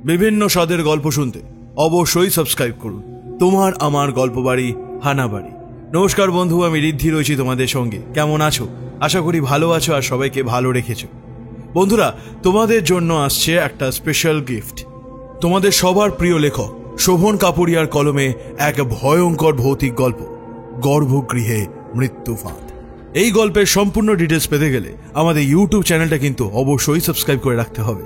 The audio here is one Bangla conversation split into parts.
বিভিন্ন স্বাদের গল্প শুনতে অবশ্যই সাবস্ক্রাইব করুন তোমার আমার গল্প বাড়ি হানাবাড়ি। নমস্কার বন্ধু, আমি ঋদ্ধি রয়েছি তোমাদের সঙ্গে। কেমন আছো? আশা করি ভালো আছো আর সবাইকে ভালো রেখেছো। বন্ধুরা, তোমাদের জন্য আসছে একটা স্পেশাল গিফট। তোমাদের সবার প্রিয় লেখক শোভন কাপুরিয়ার কলমে এক ভয়ঙ্কর ভৌতিক গল্প, গর্ভগৃহে মৃত্যু ফাঁদ। এই গল্পের সম্পূর্ণ ডিটেলস পেতে গেলে আমাদের ইউটিউব চ্যানেলটা কিন্তু অবশ্যই সাবস্ক্রাইব করে রাখতে হবে,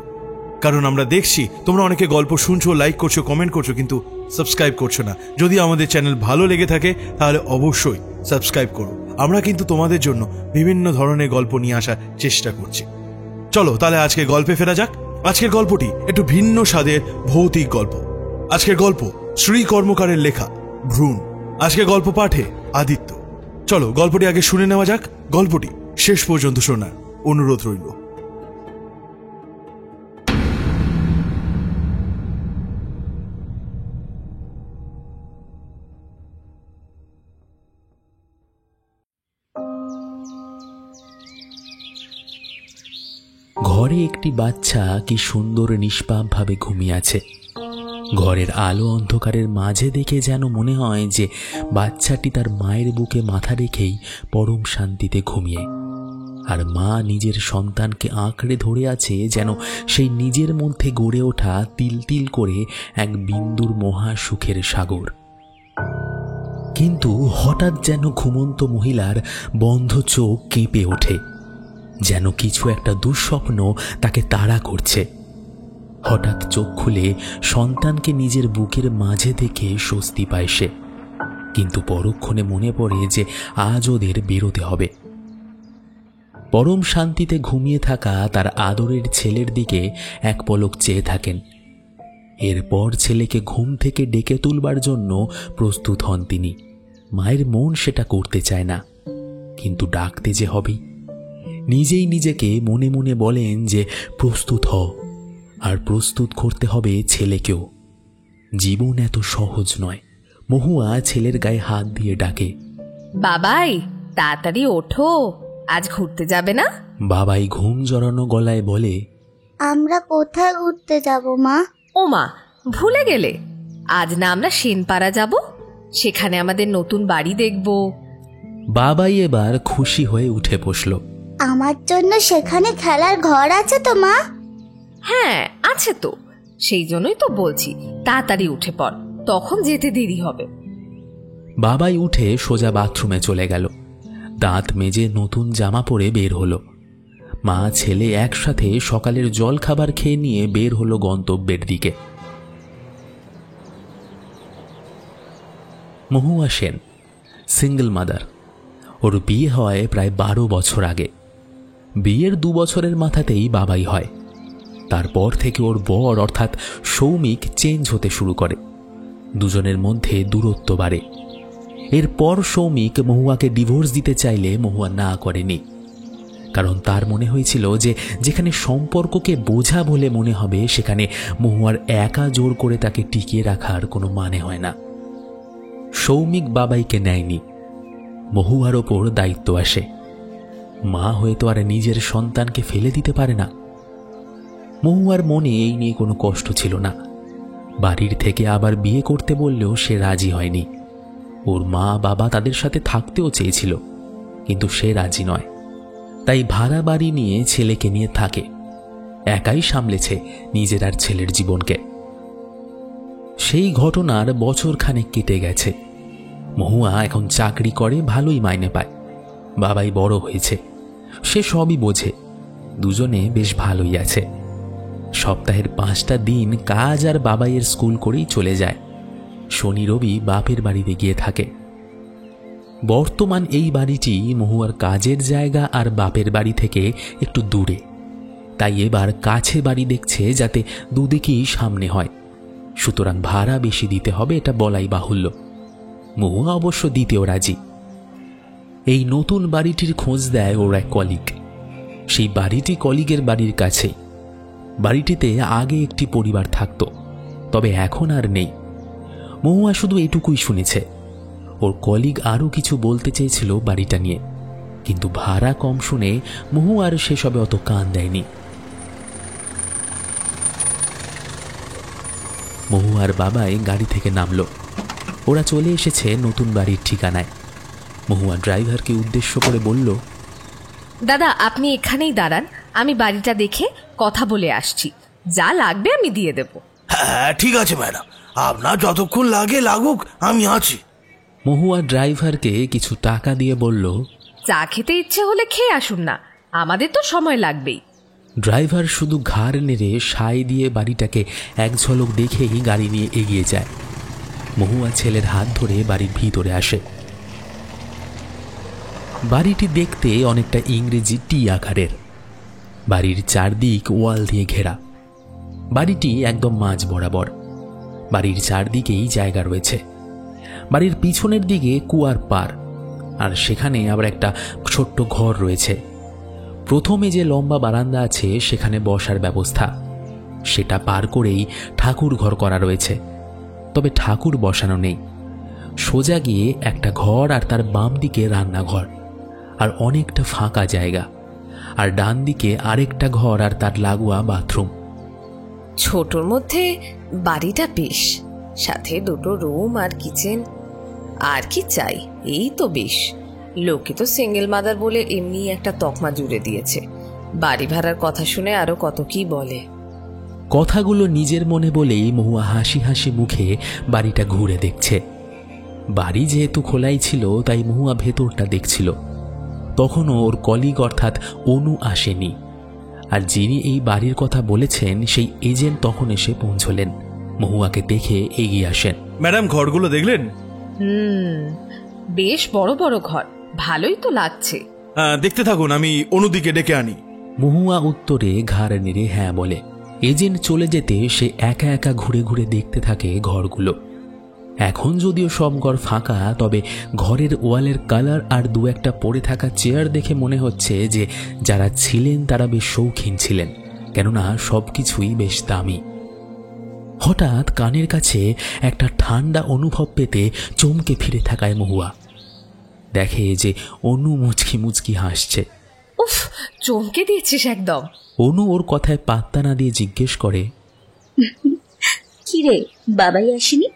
কারণ আমরা দেখছি তোমরা অনেকে গল্প শুনছো, লাইক করছো, কমেন্ট করছো, কিন্তু সাবস্ক্রাইব করছো না। যদি আমাদের চ্যানেল ভালো লেগে থাকে তাহলে অবশ্যই সাবস্ক্রাইব করো। আমরা কিন্তু তোমাদের জন্য বিভিন্ন ধরনের গল্প নিয়ে আসার চেষ্টা করছি। চলো তাহলে আজকে গল্পে ফেরা যাক। আজকের গল্পটি একটু ভিন্ন স্বাদের ভৌতিক গল্প। আজকের গল্প শ্রী কর্মকারের লেখা ভ্রূণ। আজকের গল্প পাঠে আদিত্য। চলো গল্পটি আগে শুনে নেওয়া যাক। গল্পটি শেষ পর্যন্ত শোনার অনুরোধ রইল। ঘরে একটি বাচ্চা কি সুন্দর নিষ্পাপভাবে ঘুমিয়ে আছে। ঘরের আলো অন্ধকারের মাঝে দেখে যেন মনে হয় যে বাচ্চাটি তার মায়ের বুকে মাথা রেখেই পরম শান্তিতে ঘুমিয়ে, আর মা নিজের সন্তানকে আঁকড়ে ধরে আছে যেন সেই নিজের মধ্যে গড়ে ওঠা তিল তিল করে এক বিন্দুর মহা সুখের সাগর। কিন্তু হঠাৎ যেন ঘুমন্ত মহিলার বন্ধ চোখ কেঁপে ওঠে, যেন কিছু একটা দুঃস্বপ্ন তাকে তাড়া করছে। হঠাৎ চোখ খুলে সন্তানকে নিজের বুকের মাঝে দেখে স্বস্তি পায় সে, কিন্তু পরক্ষণে মনে পড়ে যে আজ ওদের বেরোতে হবে। পরম শান্তিতে ঘুমিয়ে থাকা তার আদরের ছেলের দিকে এক পলক চেয়ে থাকেন। এরপর ছেলেকে ঘুম থেকে ডেকে তুলবার জন্য প্রস্তুত হন তিনি। মায়ের মন সেটা করতে চায় না, কিন্তু ডাকতে যে হবেই। নিজেই নিজেকে মনে মনে বলেন যে প্রস্তুত হও, আর প্রস্তুত করতে হবে ছেলেকেও। জীবন এত সহজ নয়। মহুয়া ছেলের গায়ে হাত দিয়ে ডাকে, বাবাই তাড়াতাড়ি ওঠো, আজ ঘুরতে যাবে না? বাবাই ঘুম জড়ানো গলায় বলে, আমরা কোথায় ঘুরতে যাব মা? ও মা, ভুলে গেলে? আজ না আমরা সেনপাড়া যাব, সেখানে আমাদের নতুন বাড়ি দেখব। বাবাই এবার খুশি হয়ে উঠে বসল। আমার জন্য সেখানে খেলার ঘর আছে তো মা? হ্যাঁ আছে তো, সেই জন্যই তো বলছি তাড়াতাড়ি উঠে পড়, তখন যেতে দেরি হবে। বাবাই উঠে সোজা বাথরুমে চলে গেল। দাঁত মেজে নতুন জামা পরে বের হলো। মা ছেলে একসাথে সকালের জল খাবার খেয়ে নিয়ে বের হলো গন্তব্যের দিকে। মহুয়া সেন সিঙ্গল মাদার। ওর বিয়ে হয় প্রায় 12 বছর আগে। বিয়ের 2 বছরের মাথাতেই বাবাই হয়। তারপর থেকে ওর বর অর্থাৎ সৌমিক চেঞ্জ হতে শুরু করে। দুজনের মধ্যে দূরত্ব বাড়ে। এরপর সৌমিক মহুয়াকে ডিভোর্স দিতে চাইলে মহুয়া না করেনি, কারণ তার মনে হয়েছিল যে যেখানে সম্পর্ককে বোঝা বলে মনে হবে সেখানে মহুয়ার একা জোর করে তাকে টিকিয়ে রাখার কোনো মানে হয় না। সৌমিক বাবাইকে নেয়নি। মহুয়ার ওপর দায়িত্ব আসে। মা হয়তো আর নিজের সন্তানকে ফেলে দিতে পারে না। মহুয়ার মনে এই নিয়ে কোনো কষ্ট ছিল না। বাড়ির থেকে আবার বিয়ে করতে বললেও সে রাজি হয়নি। ওর মা বাবা তাদের সাথে থাকতেও চেয়েছিল, কিন্তু সে রাজি নয়। তাই ভাড়া বাড়ি নিয়ে ছেলেকে নিয়ে থাকে। একাই সামলেছে নিজের আর ছেলের জীবনকে। সেই ঘটনার বছর খানেক কেটে গেছে। মহুয়া এখন চাকরি করে, ভালোই মাইনে পায়। বাবাই বড় হয়েছে, সে সবই বোঝে। দুজনে বেশ ভালোই আছে। সপ্তাহের 5টা দিন কাজ আর বাবাইয়ের স্কুল করেই চলে যায়। শনি রবি বাপের বাড়িতে গিয়ে থাকে। বর্তমান এই বাড়িটি মহুয়ার কাজের জায়গা আর বাপের বাড়ি থেকে একটু দূরে, তাই এবার কাছে বাড়ি দেখছে যাতে দুদিকেই সামনে হয়। সুতরাং ভাড়া বেশি দিতে হবে, এটা বলাই বাহুল্য। মহুয়া অবশ্য দিতেও রাজি। এই নতুন বাড়িটির খোঁজ দেয় ওর এক কলিগ। সেই বাড়িটি কলিগের বাড়ির কাছে। বাড়িটিতে আগে একটি পরিবার থাকত, তবে এখন আর নেই। মহুয়া শুধু এটুকুই শুনেছে। ওর কলিগ আরও কিছু বলতে চেয়েছিল বাড়িটা নিয়ে, কিন্তু ভাড়া কম শুনে মহুয়ার সেসবে অত কান দেয়নি। মহুয়ার বাবাই গাড়ি থেকে নামলো। ওরা চলে এসেছে নতুন বাড়ির ঠিকানায়। মহুয়া ড্রাইভারকে উদ্দেশ্য করে বলল, দাদা আপনি এখানেই দাঁড়ান, আমি বাড়িটা দেখে কথা বলে আসছি, যা লাগবে আমি দিয়ে দেব। হ্যাঁ ঠিক আছে ম্যাডাম, আপনার যতক্ষণ লাগে লাগুক, আমি আছি। মহুয়া ড্রাইভারকে কিছু টাকা দিয়ে বলল, চা খেতে ইচ্ছে হলে খেয়ে আসুন না, আমাদের তো সময় লাগবেই। ড্রাইভার শুধু ঘাড় নেড়ে সায় দিয়ে বাড়িটাকে এক ঝলক দেখেই গাড়ি নিয়ে এগিয়ে যায়। মহুয়া ছেলের হাত ধরে বাড়ির ভিতরে আসে। বাড়িটি দেখতে অনেকটা ইংরেজি টি আকারের। বাড়ির চারদিক ওয়াল দিয়ে ঘেরা। বাড়িটি একদম মাঝ বরাবর। বাড়ির চারদিকেই জায়গা রয়েছে। বাড়ির পিছনের দিকে কুয়ার পার, আর সেখানে আবার একটা ছোট্ট ঘর রয়েছে। প্রথমে যে লম্বা বারান্দা আছে সেখানে বসার ব্যবস্থা, সেটা পার করেই ঠাকুর ঘর করা রয়েছে। তবে ঠাকুর বসানো নেই। সোজা গিয়ে একটা ঘর, আর তার বাম দিকে রান্নাঘর, আর অনেকটা ফাঁকা জায়গা, আর ডান দিকে আরেকটা ঘর আর তার লাগোয়া বাথরুম। ছোটর মধ্যে বাড়িটা বেশ, সাথে দুটো রুম আর কিচেন, আর কি চাই? এই তো বেশ। লোকে তো সিঙ্গেল মাদার বলে এমনি একটা তকমা জুড়ে দিয়েছে। বাড়ি ভাড়ার কথা শুনে আরো কত কি বলে। কথাগুলো নিজের মনে বলেই মহুয়া হাসি হাসি মুখে বাড়িটা ঘুরে দেখছে। বাড়ি যেহেতু খোলাই ছিল তাই মহুয়া ভেতরটা দেখছিল। তখনও ওর কলিগ অর্থাৎ অনু আসেনি, আর যিনি এই বাড়ির কথা বলেছেন সেই এজেন্ট তখন এসে পৌঁছলেন। মহুয়াকে দেখে এগিয়ে আসেন। ম্যাডাম ঘরগুলো দেখলেন? বেশ বড় বড় ঘর, ভালোই তো লাগছে। দেখতে থাকুন, আমি অনুদিকে ডেকে আনি। মহুয়া উত্তরে ঘাড় নেড়ে হ্যাঁ বলে। এজেন্ট চলে যেতে সে একা একা ঘুরে ঘুরে দেখতে থাকে ঘরগুলো। এখন যদিও সব ঘর ফাঁকা, তবে ঘরের ওয়ালের কালার আর দু একটা পড়ে থাকা চেয়ার দেখে মনে হচ্ছে যে যারা ছিলেন তারা বেশ শৌখিন ছিলেন, কেননা সবকিছুই বেশ দামি। হঠাৎ কানের কাছে একটা ঠান্ডা অনুভব পেতে চমকে ফিরে থাকায় মহুয়া দেখে যে অনু মুচকি মুচকি হাসছে। উফ, চমকে দিয়েছিস একদম। অনু ওর কথায় পাত্তা না দিয়ে জিজ্ঞেস করে, কি রে, বাবাই আসেনি?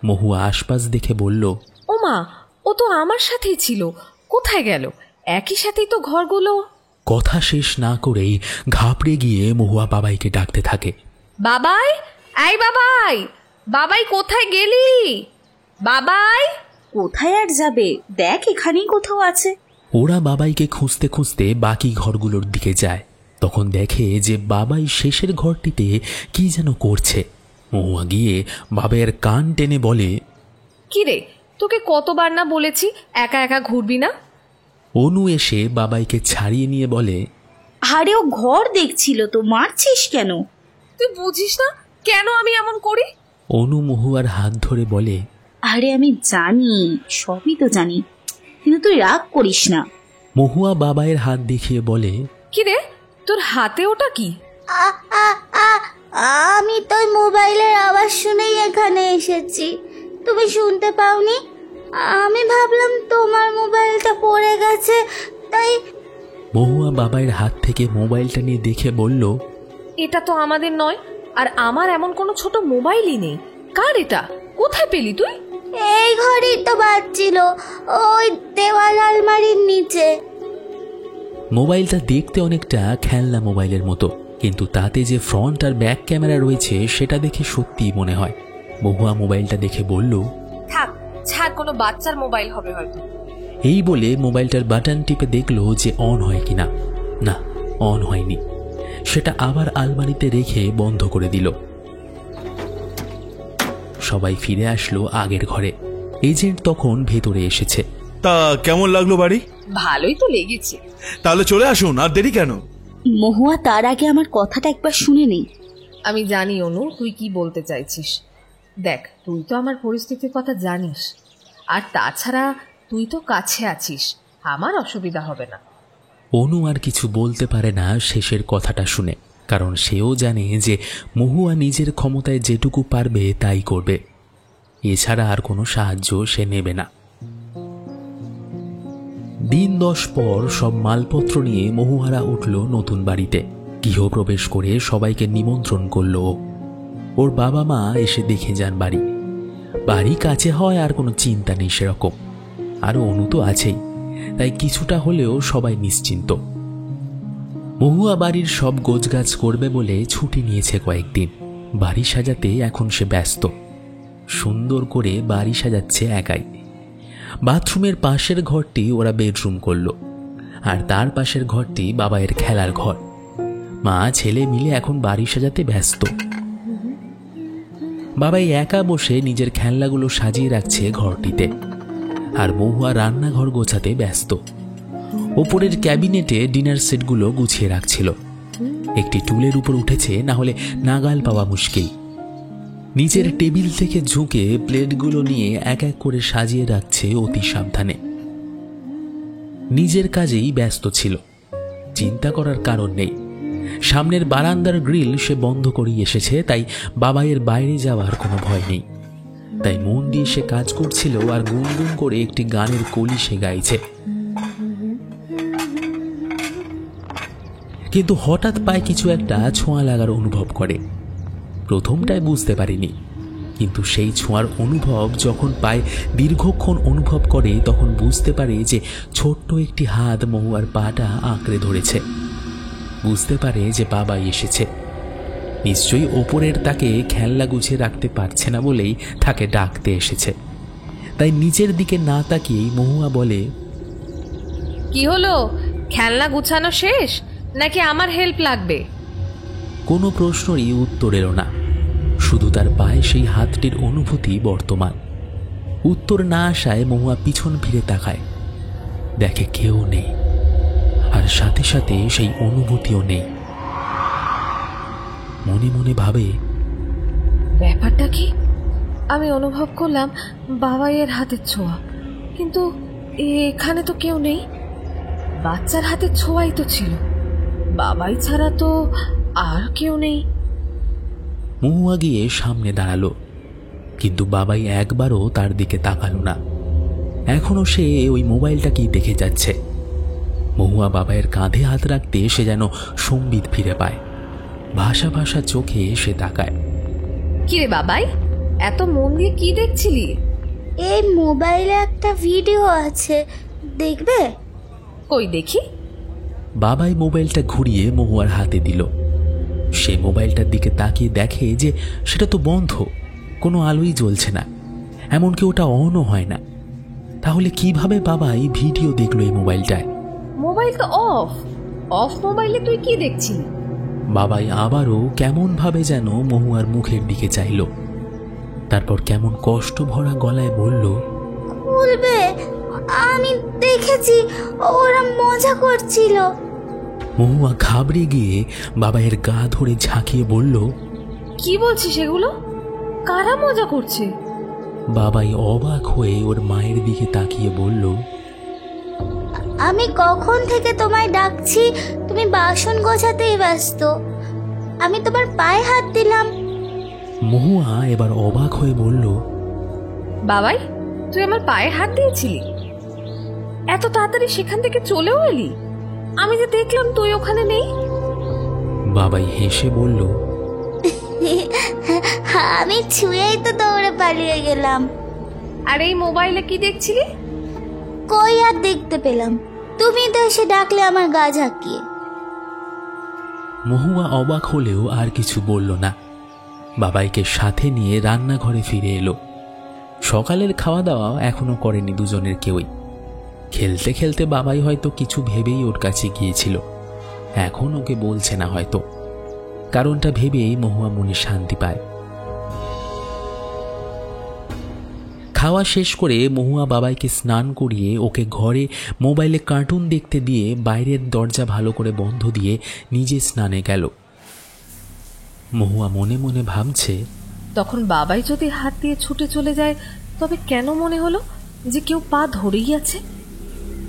মহুয়া আশপাশ দেখে বলল, ওমা, ও তো আমার সাথেই ছিল, কোথায় গেল? একই সাথেই তো ঘরগুলো। কথা শেষ না করেই ঘাবড়ে গিয়ে মহুয়া বাবাইকে ডাকতে থাকে। বাবাই, এই বাবাই, বাবাই কোথায় গেলি? বাবাই! কোথায় আর যাবে, দেখ এখানেই কোথাও আছে। ওরা বাবাইকে খুঁজতে খুঁজতে বাকি ঘরগুলোর দিকে যায়। তখন দেখে যে বাবাই শেষের ঘরটিতে কি যেন করছে। মহুয়া গিয়ে বাবাইয়ের কান টেনে বলে, কি রে, তোকে কতবার না বলেছি একা একা ঘুরবি না? অনু এসে বাবাইকে ছাড়িয়ে নিয়ে বলে, আরে ও ঘর দেখছিল তো, মারছিস কেন? তুই বুঝিস না কেন আমি এমন করি? অনু মহুয়ার হাত ধরে বলে, আরে আমি জানি, সবই তো জানি, কিন্তু তুই রাগ করিস না। মহুয়া বাবাইয়ের হাত দেখিয়ে বলে, কি রে, তোর হাতে ওটা কি? আমি তোর মোবাইলের আওয়াজ শুনেই এখানে এসেছি, তুমি শুনতে পাওনি? আমি ভাবলাম তোমার মোবাইলটা পড়ে গেছে, তাই। মহুয়া বাবাইয়ের হাত থেকে মোবাইলটা নিয়ে দেখে বলল, এটা তো আমাদের নয়, আর আমার এমন কোনো ছোট মোবাইলই নেই। কার এটা? কোথায় পেলি তুই? এই ঘরেই তো বাজছিল, ওই দেওয়াল আলমারির নিচে। মোবাইলটা দেখতে অনেকটা খেলনা মোবাইলের মতো, কিন্তু তাতে যে ফ্রন্ট আর ব্যাক ক্যামেরা রয়েছে সেটা দেখে সত্যিই মনে হয়। মহুয়া মোবাইলটা দেখে বলল, থাক ছাড়, কোনো বাচ্চার মোবাইল হবে হয়তো। এই বলে মোবাইলটার বাটন টিপে দেখলো যে অন হয় কিনা। না, অন হয়নি। সেটা আবার আলমারিতে রেখে বন্ধ করে দিল। সবাই ফিরে আসলো আগের ঘরে। এজেন্ট তখন ভেতরে এসেছে। তা কেমন লাগলো বাড়ি? ভালোই তো লেগেছে। তাহলে চলে আসুন, আর দেরি কেন? মহুয়া, তার আগে আমার কথাটা একবার শুনে নেই। আমি জানি অনু তুই কি বলতে চাইছিস। দেখ, তুই তো আমার পরিস্থিতির কথা জানিস, আর তাছাড়া তুই তো কাছে আছিস, আমার অসুবিধা হবে না। অনু আর কিছু বলতে পারে না শেষের কথাটা শুনে, কারণ সেও জানে যে মহুয়া নিজের ক্ষমতায় যেটুকু পারবে তাই করবে, এছাড়া আর কোনো সাহায্য সে নেবে না। দিন 10 পর সব মালপত্র নিয়ে মহুয়ারা উঠল নতুন বাড়িতে। গৃহপ্রবেশ করে সবাইকে নিমন্ত্রণ করল। ওর বাবা মা এসে দেখে যান বাড়ি। বাড়ি কাছে হয় আর কোনো চিন্তা নেই সেরকম। আরও অনু তো আছেই, তাই কিছুটা হলেও সবাই নিশ্চিন্ত। মহুয়া বাড়ির সব গোছগাছ করবে বলে ছুটি নিয়েছে কয়েকদিন। বাড়ি সাজাতে এখন সে ব্যস্ত। সুন্দর করে বাড়ি সাজাচ্ছে একাই। বাথরুমের পাশের ঘরটি ওরা বেডরুম করলো, আর তার পাশের ঘরটি বাবাইয়ের খেলার ঘর। মা ছেলে মিলে এখন বাড়ি সাজাতে ব্যস্ত। বাবাই একা বসে নিজের খেলনাগুলো সাজিয়ে রাখছে ঘরটিতে, আর মহুয়া রান্নাঘর গোছাতে ব্যস্ত। ওপরের ক্যাবিনেটে ডিনার সেটগুলো গুছিয়ে রাখছিল। একটি টুলের উপর উঠেছে, না হলে নাগাল পাওয়া মুশকিল। নিচের টেবিল থেকে ঝুঁকে প্লেটগুলো নিয়ে এক এক করে সাজিয়ে রাখছে অতি সাবধানে। নিজের কাজেই ব্যস্ত ছিল, চিন্তা করার কারণ নেই। সামনের বারান্দার গ্রিল সে বন্ধ করেই এসেছে, তাই বাবাইয়ের বাইরে যাওয়ার কোনো ভয় নেই। তাই মন দিয়ে সে কাজ করছিল আর গুনগুন করে একটি গানের কলি সে গাইছে। কিন্তু হঠাৎ পায়ে কিছু একটা ছোঁয়া লাগার অনুভব করে। প্রথমটায় বুঝতে পারিনি, কিন্তু সেই ছোঁয়ার অনুভব যখন পায়ে দীর্ঘক্ষণ অনুভব করে তখন বুঝতে পারে যে ছোট্ট একটি হাত মহুয়ার পাটা আঁকড়ে ধরেছে। বুঝতে পারে যে বাবাই এসেছে। নিশ্চয়ই ওপরের তাকে খেলনা গুছিয়ে রাখতে পারছে না বলেই তাকে ডাকতে এসেছে। তাই নিচের দিকে না তাকিয়েই মহুয়া বলে, কি হলো, খেলনা গুছানো শেষ নাকি আমার হেল্প লাগবে? কোনো প্রশ্নেরই উত্তর এলো না, শুধু তার পায়ে সেই হাতটির অনুভূতি বর্তমান। উত্তর না আসায় মহুয়া পিছন ফিরে তাকায়, দেখে কেউ নেই, আর সাথে সাথে সেই অনুভূতিও নেই। মনে মনে ভাবে, ব্যাপারটা কি? আমি অনুভব করলাম বাবাইয়ের হাতের ছোঁয়া, কিন্তু এখানে তো কেউ নেই। বাচ্চার হাতের ছোঁয়াই তো ছিল, বাবাই ছাড়া তো আর কেউ নেই। মহুয়া গিয়ে সামনে দাঁড়ালো, কিন্তু বাবাই একবারও তার দিকে তাকালো না। এখনো সে ওই মোবাইলটাকেই দেখে যাচ্ছে। মহুয়া বাবাইয়ের কাঁধে হাত রাখতে সে যেন সম্বিত ফিরে পায়। ভাষা ভাষা চোখে সে তাকায়। কিরে বাবাই, এত মন দিয়ে কি দেখছিলি? এই মোবাইলে একটা ভিডিও আছে, দেখবে? কই দেখি। বাবাই মোবাইলটা ঘুরিয়ে মহুয়ার হাতে দিল। সে মোবাইলটার দিকে তাকিয়ে দেখে যে সেটা তো বন্ধ, কোনো আলোই জ্বলছে না, এমনকি ওটা অনও হয় না। তাহলে কিভাবে বাবাই ভিডিও দেখলো এই মোবাইলটায়? মোবাইল তো অফ। অফ মোবাইলে তুই কি দেখছিলি? বাবাই আবারও কেমন ভাবে যেন মহুয়ার মুখের দিকে চাইল। তারপর কেমন কষ্ট ভরা গলায় বলল, বলবে? আমি দেখেছি, ওরা মজা করছিল। মহুয়া ঘাবড়ে গিয়ে বাবাইয়ের গা ধরে ঝাঁকিয়ে বলল, কি বলছিস এগুলো? কারা মজা করছে? বাবাই অবাক হয়ে ওর মায়ের দিকে তাকিয়ে বলল, আমি কখন থেকে তোমায় ডাকছি, তুমি বাসন গোছাতেই ব্যস্ত। আমি তোমার পায়ে হাত দিলাম। মহুয়া এবার অবাক হয়ে বলল, বাবাই, তুই আমার পায়ে হাত দিয়েছিলি? এত তাড়াতাড়ি সেখান থেকে চলেও এলি? আমি যে দেখলাম তুই ওখানে নেই। বাবাই হেসে বলল, আমি ছুঁয়েই তো দৌড়ে পালিয়ে গেলাম। আর এই মোবাইলে কি দেখছিলি? কই আর দেখতে পেলাম, তুমি তো এসে ডাকলে আমার গা ঝাঁকিয়ে। মহুয়া অবাক হলেও আর কিছু বলল না। বাবাইকে সাথে নিয়ে রান্নাঘরে ফিরে এলো। সকালের খাওয়া দাওয়া এখনো করেনি দুজনের কেউই। খেলতে খেলতে বাবাই হয়তো কিছু ভেবেই ওর কাছে গিয়েছিল, এখন ওকে বলছে না হয়তো। কারণটা ভেবেই মহুয়া মনে শান্তি পায়। খাওয়া শেষ করে মহুয়া বাবাইকে স্নান করিয়ে ওকে ঘরে মোবাইলে কার্টুন দেখতে দিয়ে বাইরের দরজা ভালো করে বন্ধ দিয়ে নিজে স্নানে গেল। মহুয়া মনে মনে ভাবছে, তখন বাবাই যদি হাত দিয়ে ছুটে চলে যায়, তবে কেন মনে হলো যে কেউ পা ধরেই আছে?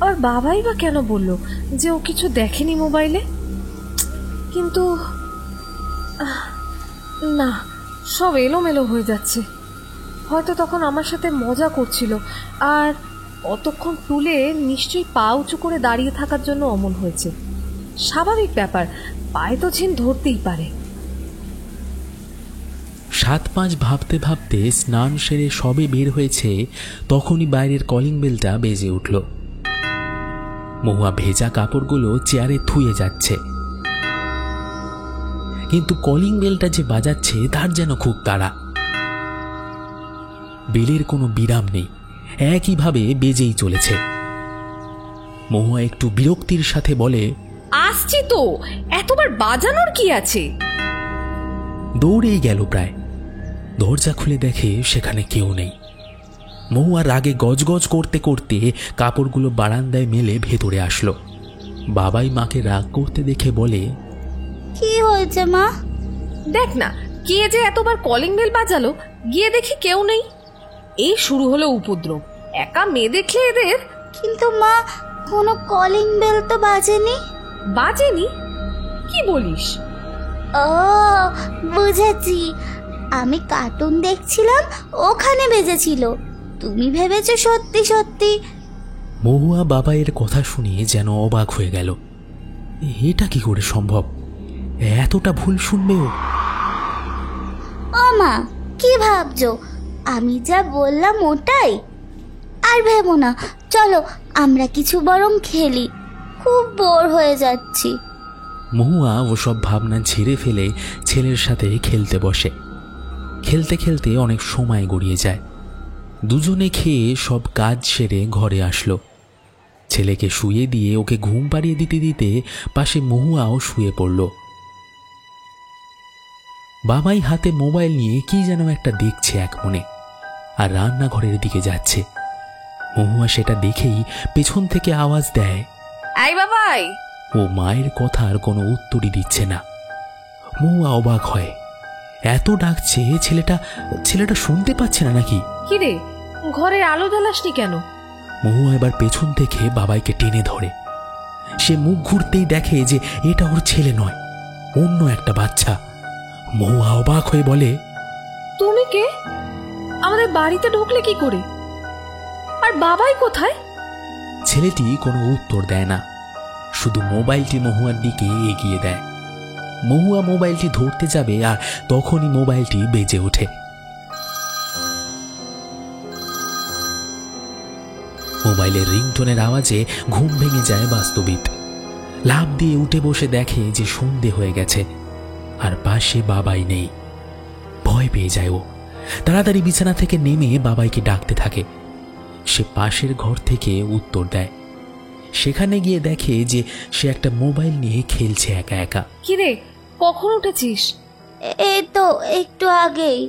আর বাবাই বা কেন বলল যে ও কিছু দেখেনি মোবাইলে? কিন্তু না, সব এলোমেলো হয়ে যাচ্ছে। হয়তো তখন আমার সাথে মজা করছিল, আর অতক্ষণ তুলে নিশ্চয়ই পা উঁচু করে দাঁড়িয়ে থাকার জন্য অমন হয়েছে। স্বাভাবিক ব্যাপার, পায়ে তো ঝিন ধরতেই পারে। 7-5 ভাবতে ভাবতে স্নান সেরে সবে বের হয়েছে, তখনই বাইরের কলিং বেলটা বেজে উঠল। মহুয়া ভেজা কাপড়গুলো চেয়ারে থুয়ে যাচ্ছে, কিন্তু কলিং বেলটা যে বাজাচ্ছে তার যেন খুব তাড়া। বেলের কোনো বিরাম নেই, একইভাবে বেজেই চলেছে। মহুয়া একটু বিরক্তির সাথে বলে, আসছি তো, এতবার বাজানোর কি আছে? দৌড়েই গেল প্রায়। দরজা খুলে দেখে সেখানে কেউ নেই। মহুয়া রাগে গজগজ করতে করতে কাপড়গুলো বারান্দায় মেলে ভেতরে আসলো। বাবাই মাকে রাগ করতে দেখে বলে, কি হয়েছে মা? দেখ না, কে যে এতবার কলিং বেল বাজালো, গিয়ে দেখি কেউ নেই। এই শুরু হলো উপদ্রব, একা মেয়ে দেখলে এদের। কিন্তু মা, কোনো কলিং বেল তো বাজেনি। বাজেনি? কি বলিস? ও, বুঝেছি, আমি কার্টুন দেখছিলাম, ওখানে বেজেছিল। তুমি ভেবেছো সত্যি সত্যি। মহুয়া বাবাইয়ের কথা শুনে যেন অবাক হয়ে গেল। এটা কি করে সম্ভব? এতটা ভুল শুনবেও? ও মা, কি ভাবছো? আমি যা বললাম ওটাই। আর ভেবো না, চলো আমরা কিছু বরং খেলি, খুব বোর হয়ে যাচ্ছি। মহুয়া ওসব ভাবনা ঝেড়ে ফেলে ছেলের সাথে খেলতে বসে। খেলতে খেলতে অনেক সময় গড়িয়ে যায়। দুজনে খেয়ে সব কাজ সেরে ঘরে আসলো। ছেলেকে শুয়ে দিয়ে ওকে ঘুম পাড়িয়ে দিতে দিতে পাশে মহুয়াও শুয়ে পড়ল। বাবাই হাতে মোবাইল নিয়ে কি যেন একটা দেখছে এক মনে, আর রান্নাঘরের দিকে যাচ্ছে। মহুয়া সেটা দেখেই পেছন থেকে আওয়াজ দেয়, এই বাবাই। ও মায়ের কথার কোনো উত্তরই দিচ্ছে না। মহুয়া অবাক হয়, এত ডাকছে, ছেলেটা শুনতে পাচ্ছে না নাকি? কিরে, ঘরের আলো জ্বালাসনি কেন? মহুয়া এবার পেছন থেকে বাবাইকে টেনে ধরে। সে মুখ ঘুরতেই দেখে যে এটা ওর ছেলে নয়, অন্য একটা বাচ্চা। মহুয়া অবাক হয়ে বলে, তুমি কে? আমাদের বাড়িতে ঢুকলে কি করে? আর বাবাই কোথায়? ছেলেটি কোনো উত্তর দেয় না, শুধু মোবাইলটি মহুয়ার দিকে এগিয়ে দেয়। মহুয়া মোবাইলটি ধরতে যাবে, আর তখনই মোবাইলটি বেজে ওঠে। মোবাইলের রিংটোনের আওয়াজে ঘুম ভেঙে যায় বাস্তবিক। লাফ দিয়ে উঠে বসে দেখে যে সন্ধে হয়ে গেছে, আর পাশে বাবাই নেই। ভয় পেয়ে যায় ও, তাড়াতাড়ি বিছানা থেকে নেমে বাবাইকে ডাকতে থাকে। সে পাশের ঘর থেকে উত্তর দেয়। সেখানে গিয়ে দেখে যে সে একটা মোবাইল নিয়ে খেলছে একা একা। কিরে, কখন উঠেছিস? এই তো একটু আগেই।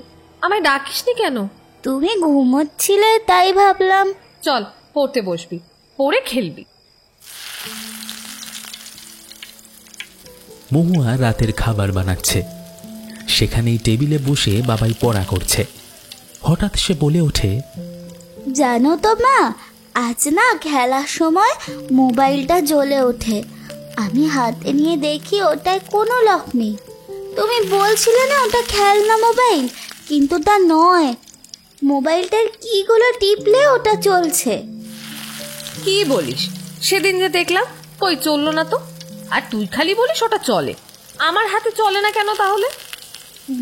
আমায় ডাকিসনি কেন? তুমি ঘুমোচ্ছিলে তাই ভাবলাম। চল, পড়তে বসবি, পড়ে খেলবি। মহুয়া রাতের খাবার বানাচ্ছে। সেখানেই টেবিলে বসে বাবাই পড়া করছে। হঠাৎ সে বলে ওঠে, জানো তো মা, আজ না খেলার সময় মোবাইলটা জ্বলে ওঠে। আমি হাতে নিয়ে দেখি ওটায় কোনো লক নেই। তুমি বলছিলে না ওটা খেলনা মোবাইল, কিন্তু তা নয়। মোবাইলটার কিগুলো টিপলে ওটা চলছে। কি বলিস? সেদিন যে দেখলাম, কই চললো না তো। আর তুই খালি বলিস ওটা চলে। আমার হাতে চলে না কেন তাহলে?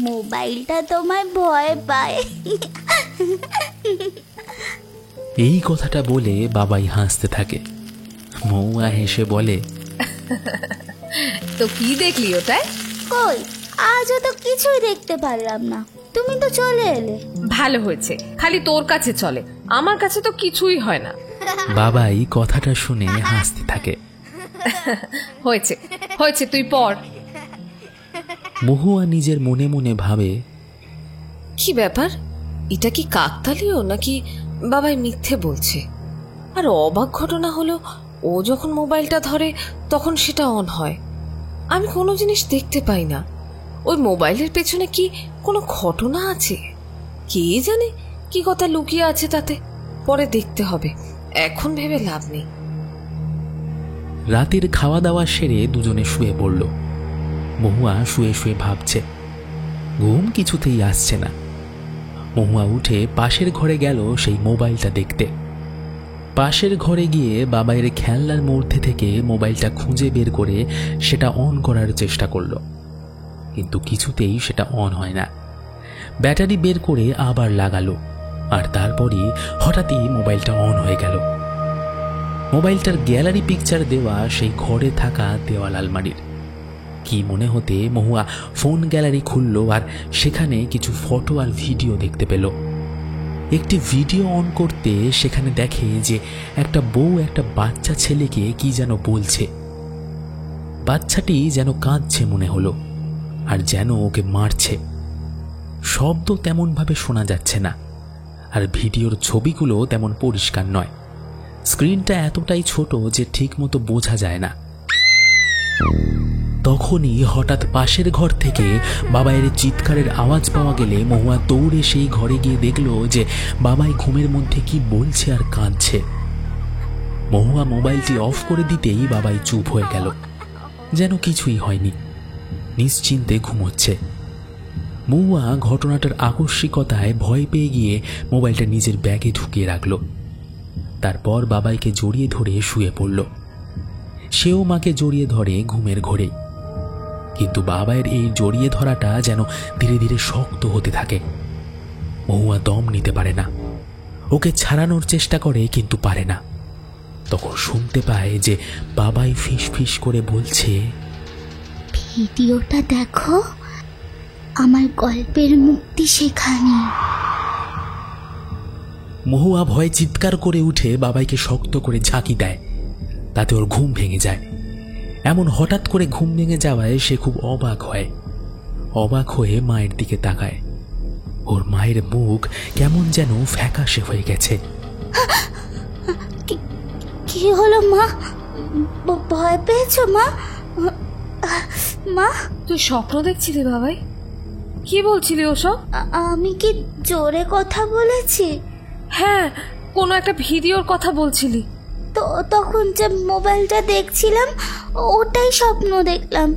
মোবাইলটা তোমায় ভয় পায়। এই কথাটা বলে বাবাই হাসতে থাকে। মহুয়া হেসে বলে, তো কি দেখলি ওটায়? কই, আজও তো কিছুই দেখতে পারলাম না। তুমি তো চলে এলে। ভালো হয়েছে, খালি তোর কাছে চলে, আমার কাছে তো কিছুই হয় না। বাবাই কথাটা শুনে হাসতে থাকে। হয়েছে হয়েছে, তুই পড়। মহুয়া নিজের মনে মনে ভাবে, কি ব্যাপার, এটা কি কাকতালীয় নাকি বাবাই মিথ্যে বলছে? আর অবাক ঘটনা হলো, ও যখন মোবাইলটা ধরে তখন সেটা অন হয়। আমি কোনো জিনিস দেখতে পাই না। ওই মোবাইলের পেছনে কি কোনো ঘটনা আছে? কে জানে কি কথা লুকিয়ে আছে তাতে। পরে দেখতে হবে, এখন ভেবে লাভ নেই। রাতের খাওয়া দাওয়া সেরে দুজনে শুয়ে পড়ল। মহুয়া শুয়ে শুয়ে ভাবছে, ঘুম কিছুতেই আসছে না। মহুয়া উঠে পাশের ঘরে গেল সেই মোবাইলটা দেখতে। পাশের ঘরে গিয়ে বাবাইয়ের খেলনার মধ্যে থেকে মোবাইলটা খুঁজে বের করে সেটা অন করার চেষ্টা করল, কিন্তু কিছুতেই সেটা অন হয় না। ব্যাটারি বের করে আবার লাগালো, আর তারপরই হঠাৎই মোবাইলটা অন হয়ে গেল। মোবাইলটার গ্যালারি পিকচার দেওয়া সেই ঘরে থাকা দেওয়াল আলমারির। কি মনে হতে মহুয়া ফোন গ্যালারি খুলল আর সেখানে কিছু ফটো আর ভিডিও দেখতে পেল। একটি ভিডিও অন করতে সেখানে দেখে যে একটা বউ একটা বাচ্চা ছেলেকে কি যেন বলছে। বাচ্চাটি যেন কাঁদছে মনে হলো, আর যেন ওকে মারছে। শব্দ তেমনভাবে শোনা যাচ্ছে না, আর ভিডিওর ছবিগুলো তেমন পরিষ্কার নয়। স্ক্রিনটা এতটাই ছোট যে ঠিকমতো বোঝা যায় না। তখনই হঠাৎ পাশের ঘর থেকে বাবাইয়ের চিৎকারের আওয়াজ পাওয়া গেলে মহুয়া দৌড়ে সেই ঘরে গিয়ে দেখল যে বাবাই ঘুমের মধ্যে কি বলছে আর কাঁদছে। মহুয়া মোবাইলটি অফ করে দিতেই বাবাই চুপ হয়ে গেল, যেন কিছুই হয়নি, নিশ্চিন্তে ঘুমোচ্ছে। মহুয়া ঘটনাটার আকস্মিকতায় ভয় পেয়ে গিয়ে মোবাইলটা নিজের ব্যাগে ঢুকিয়ে রাখল। তারপর বাবাইকে জড়িয়ে ধরে শুয়ে পড়ল। সেও মাকে জড়িয়ে ধরে ঘুমের ঘোরে। কিন্তু বাবাইয়ের এই জড়িয়ে ধরাটা যেন ধীরে ধীরে শক্ত হতে থাকে। মহুয়া দম নিতে পারে না, ওকে ছাড়ানোর চেষ্টা করে কিন্তু পারে না। তখন শুনতে পায় যে বাবাই ফিস ফিস করে বলছে, ভিডিওটা দেখো, আমার গল্পের মুক্তি সেখানে। মহুয়া ভয়ে চিৎকার করে উঠে বাবাইকে শক্ত করে ঝাঁকি দেয়। তাতে ওর ঘুম ভেঙে যায়। এমন হঠাৎ করে ঘুম ভেঙে যাওয়ায় সে খুব অবাক হয়। অবাক হয়ে মায়ের দিকে তাকায়। ওর মায়ের মুখ কেমন যেন ফ্যাকাশে হয়ে গেছে। কি হলো মা? ভয় পেয়েছো মা? মা, তুই স্বপ্ন দেখছিলি বাবাই? কি বলছিলি ওসব? আমি কি জোরে কথা বলেছি? হ্যাঁ, কোনো একটা ভিডিওর কথা বলছিলি। তো তখন যে মোবাইলটা দেখছিলাম ওটাই স্বপ্ন দেখলাম।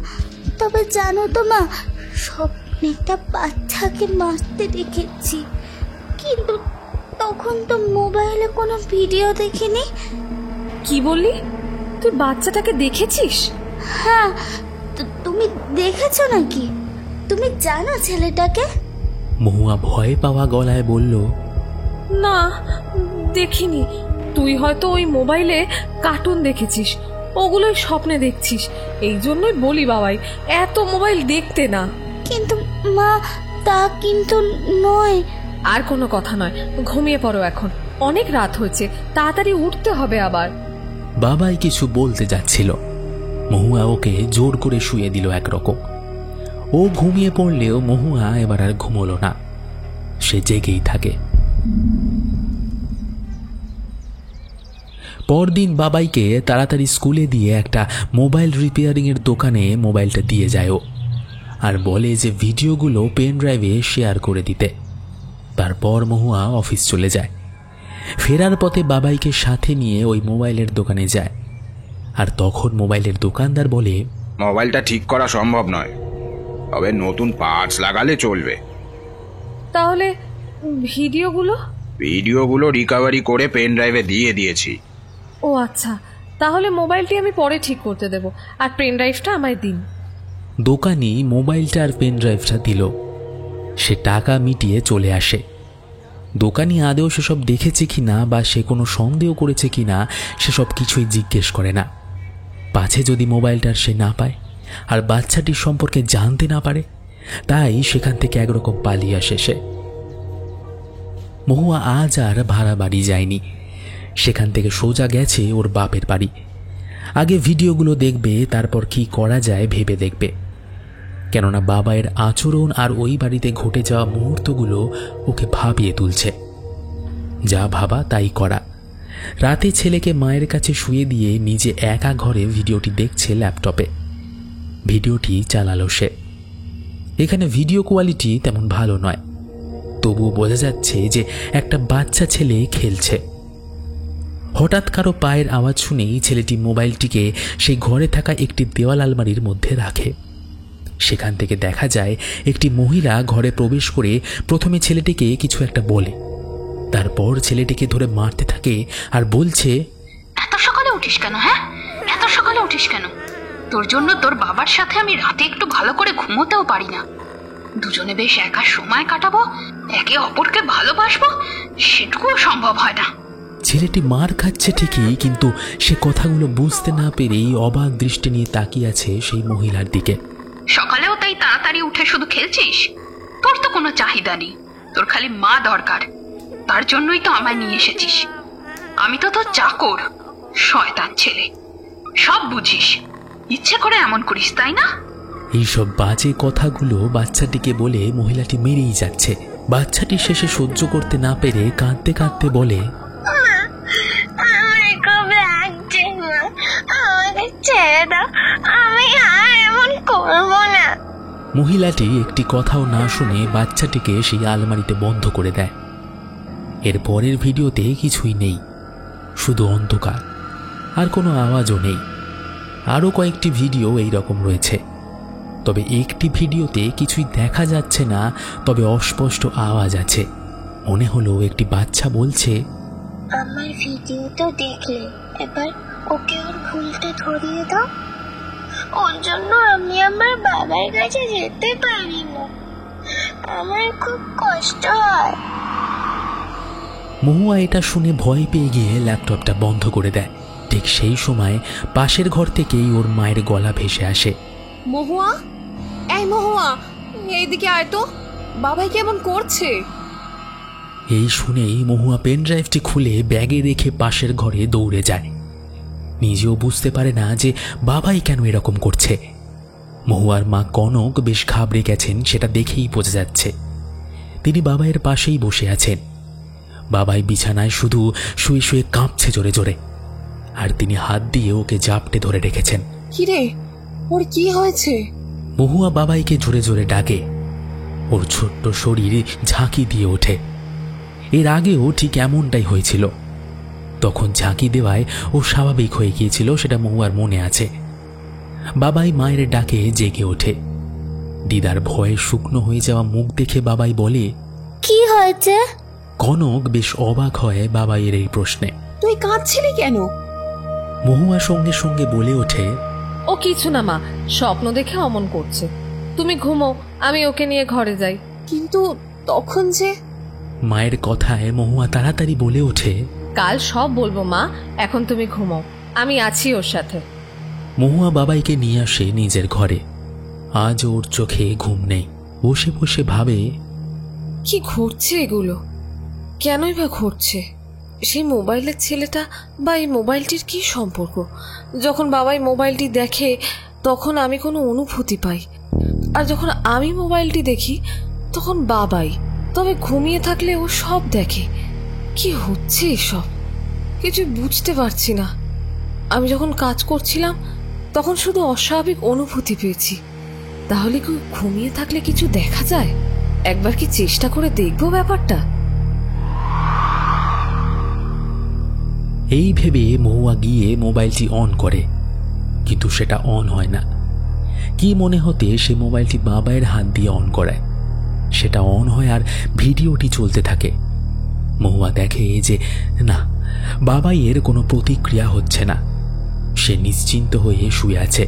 তবে জানো তো মা, স্বপ্নে একটা বাচ্চাকে মারতে দেখেছি, কিন্তু তখন তো মোবাইলে কোনো ভিডিও দেখিনি। কি বললি? তুই বাচ্চাটাকে দেখেছিস? হ্যাঁ, তুমি দেখেছো নাকি? তুমি জানো ছেলেটাকে? মহুয়া ভয় পাওয়া গলায় বলল, না, দেখিনি। তুই হয়তো ওই মোবাইলে কার্টুন দেখেছিস, ওগুলোই স্বপ্নে দেখছিস। এই জন্যই বলি বাবাই, এত মোবাইল দেখতে না। কিন্তু মা, তা কিন্তু নয়। আর কোনো কথা নয়, ঘুমিয়ে পড়ো এখন, অনেক রাত হয়েছে, তাড়াতাড়ি উঠতে হবে আবার। বাবাই কিছু বলতে যাচ্ছিল। মহুয়া ওকে জোর করে শুয়ে দিল একরকম। ও ঘুমিয়ে পড়লেও মহুয়া এবার আর ঘুমোলো না, সে জেগেই থাকে। পরদিন বাবাইকে তাড়াতাড়ি স্কুলে দিয়ে একটা মোবাইল রিপেয়ারিংয়ের দোকানে মোবাইলটা দিয়ে যায় ও, আর বলে যে ভিডিওগুলো পেন ড্রাইভে শেয়ার করে দিতে। তারপর মহুয়া অফিস চলে যায়। ফেরার পথে বাবাইকে সাথে নিয়ে ওই মোবাইলের দোকানে যায়। আর তখন মোবাইলের দোকানদার বলে, মোবাইলটা ঠিক করা সম্ভব নয়, তবে নতুন পার্টস লাগালে চলবে। তাহলে ভিডিওগুলো রিকভারি করে পেন ড্রাইভে দিয়ে দিয়েছি। ও আচ্ছা, তাহলে মোবাইলটি আমি পরে ঠিক করতে দেব, আর পেন ড্রাইভটা আমায় দিন। দোকানি মোবাইলটা আর পেন ড্রাইভটা দিল। সে টাকা মিটিয়ে চলে আসে। দোকানি আদেও সেসব দেখেছে কিনা বা সে কোনো সন্দেহ করেছে কিনা সেসব কিছুই জিজ্ঞেস করে না। পাছে যদি মোবাইলটার সে না পায় আর বাচ্চাটির সম্পর্কে জানতে না পারে, তাই সেখান থেকে একরকম পালিয়ে আসে সে। মহুয়া আজ আর ভাড়া বাড়ি যায়নি, সেখান থেকে সোজা গেছে ওর বাপের বাড়ি। আগে ভিডিওগুলো দেখবে, তারপর কি করা যায় ভেবে দেখবে। কেননা বাবাইয়ের আচরণ আর ওই বাড়িতে ঘটে যাওয়া মুহূর্তগুলো ওকে ভাবিয়ে তুলছে। যা ভাবা তাই করা। রাতে ছেলেকে মায়ের কাছে শুয়ে দিয়ে নিজে একা ঘরে ভিডিওটি দেখছে ল্যাপটপে। ভিডিওটি চালালো সে। এখানে ভিডিও কোয়ালিটি তেমন ভালো নয়, তবুও বোঝা যাচ্ছে যে একটা বাচ্চা ছেলে খেলছে। হঠাৎ কারো পায়ের আওয়াজ শুনেই ছেলেটি মোবাইলটিকে সেই ঘরে থাকা একটি দেওয়াল আলমারির মধ্যে রাখে। সেখান থেকে দেখা যায় একটি মহিলা ঘরে প্রবেশ করে প্রথমে ছেলেটিকে কিছু একটা বলে, তারপর ছেলেটিকে ধরে মারতে থাকে আর বলছে, এত সকালে উঠিস কেন? হ্যাঁ, এত সকালে উঠিস কেন? তোর জন্য তোর বাবার সাথে আমি রাতে একটু ভালো করে ঘুমোতেও পারি না। দুজনে বেশ একা সময় কাটাবো, একে অপরকে ভালোবাসবো, সেটুকুও সম্ভব হয় না। ছেলেটি মার খাচ্ছে ঠিকই, কিন্তু সে কথাগুলো বুঝতে না পেরেই অবাক দৃষ্টি নিয়ে তাকিয়ে আছে সেই মহিলার দিকে। সকালেও তাই তাড়াতাড়ি উঠে শুধু খেলছিস? তোর তো কোনো চাহিদা নেই, তোর খালি মা দরকার। তার জন্যই তো আমায় নিয়ে এসেছিস। আমি তো তোর চাকর। শয়তান ছেলে, সব বুঝিস, ইচ্ছে করে এমন করিস, তাই না? এইসব বাজে কথাগুলো বাচ্চাটিকে বলে মহিলাটি মেরেই যাচ্ছে। বাচ্চাটি শেষে সহ্য করতে না পেরে কাঁদতে কাঁদতে বলে, আমার খুব লাগছে মা, আমাকে ছেড়ে দাও, আমি আর এমন করবো না। মহিলাটি একটি কথাও না শুনে বাচ্চাটিকে সেই আলমারিতে বন্ধ করে দেয়। এর পরের ভিডিওতে কিছুই নেই, শুধু অন্ধকার, আর কোনো আওয়াজও নেই। আরও কয়েকটি ভিডিও এই রকম রয়েছে, তবে একটি ভিডিওতে কিছুই দেখা যাচ্ছে না, তবে অস্পষ্ট আওয়াজ আছে। মনে হলো একটি বাচ্চা বলছে, আমার ভিডিও তো দেখলে, এবার ওকে ওর ভুলটা ধরিয়ে দাও। ওর জন্য আমি আমার বাবার কাছে যেতে পারি না, আমার খুব কষ্ট হয়। মহুয়া এটা শুনে ভয় পেয়ে গিয়ে ল্যাপটপটা বন্ধ করে দেয়। ঠিক সেই সময় পাশের ঘর থেকেই ওর মায়ের গলা ভেসে আসে। মহুয়া, এই মহুয়া, এইদিকে আয় তো, বাবাই কেমন করছে? এই শুনেই মহুয়া পেন ড্রাইভটি খুলে ব্যাগে রেখে পাশের ঘরে দৌড়ে যায়। নিজেও বুঝতে পারে না যে বাবাই কেন এরকম করছে। মহুয়ার মা কনক বেশ ঘাবড়ে গেছেন, সেটা দেখেই বোঝা যাচ্ছে। তিনি বাবাইয়ের পাশেই বসে আছেন। বাবাই বিছানায় শুধু শুয়ে শুয়ে কাঁপছে জোরে জোরে, আর তিনি হাত দিয়ে ওকে জাপটে ধরে রেখেছেন। কিরে, ওর কি হয়েছে? মহুয়া বাবাইকে জোরে জোরে ডাকে। ওর ছোট্ট শরীর ঝাঁকি দিয়ে ওঠে। এর আগেও ঠিক এমনটাই হয়েছিল। তখন ঝাঁকি দেওয়ায় ও স্বাভাবিক হয়ে গিয়েছিল, সেটা মহুয়ার মনে আছে। বাবাই মায়ের ডাকে জেগে ওঠে। দিদার ভয়ে শুকনো হয়ে যাওয়া মুখ দেখে বাবাই বলে, কি হয়েছে? কনক বেশ অবাক হয় বাবাইয়ের এই প্রশ্নে। তুই কাঁদছিলি কেন? মহুয়া সঙ্গে সঙ্গে বলে ওঠে, ও কিছু না মা, স্বপ্ন দেখে অমন করছে। তুমি ঘুমো, আমি ওকে নিয়ে ঘরে যাই। কিন্তু তখন যে... মায়ের কথায় মহুয়া তাড়াতাড়ি বলে ওঠে, কাল সব বলবো মা, এখন তুমি ঘুমাও, আমি আছি ওর সাথে। মহুয়া বাবাইকে নিয়ে আসে নিজের ঘরে। আজ ওর চোখে ঘুম নেই। বসে বসে ভাবে, কি ঘটছে এগুলো? কেনই বা ঘটছে? সেই মোবাইলের ছেলেটা বা এই মোবাইলটির কি সম্পর্ক? যখন বাবাই মোবাইলটি দেখে তখন আমি কোনো অনুভূতি পাই, আর যখন আমি মোবাইলটি দেখি তখন বাবাই। তবে ঘুমিয়ে থাকলে ও সব দেখে। কি হচ্ছে এসব? কিছু বুঝতে পারছি না। আমি যখন কাজ করছিলাম তখন শুধু অস্বাভাবিক অনুভূতি পেয়েছি। তাহলে কি ঘুমিয়ে থাকলে কিছু দেখা যায়? একবার কি চেষ্টা করে দেখবো ব্যাপারটা? এই ভেবে মহুয়া গিয়ে মোবাইলটি অন করে, কিন্তু সেটা অন হয় না। কি মনে হতে সে মোবাইলটি বাবাইয়ের হাত দিয়ে অন করায়। সেটা অন হয় আর ভিডিওটি চলতে থাকে। মহুয়া দেখে যে না, বাবাইয়ের কোনো প্রতিক্রিয়া হচ্ছে না। সে নিশ্চিন্ত হয়ে শুয়ে আছে।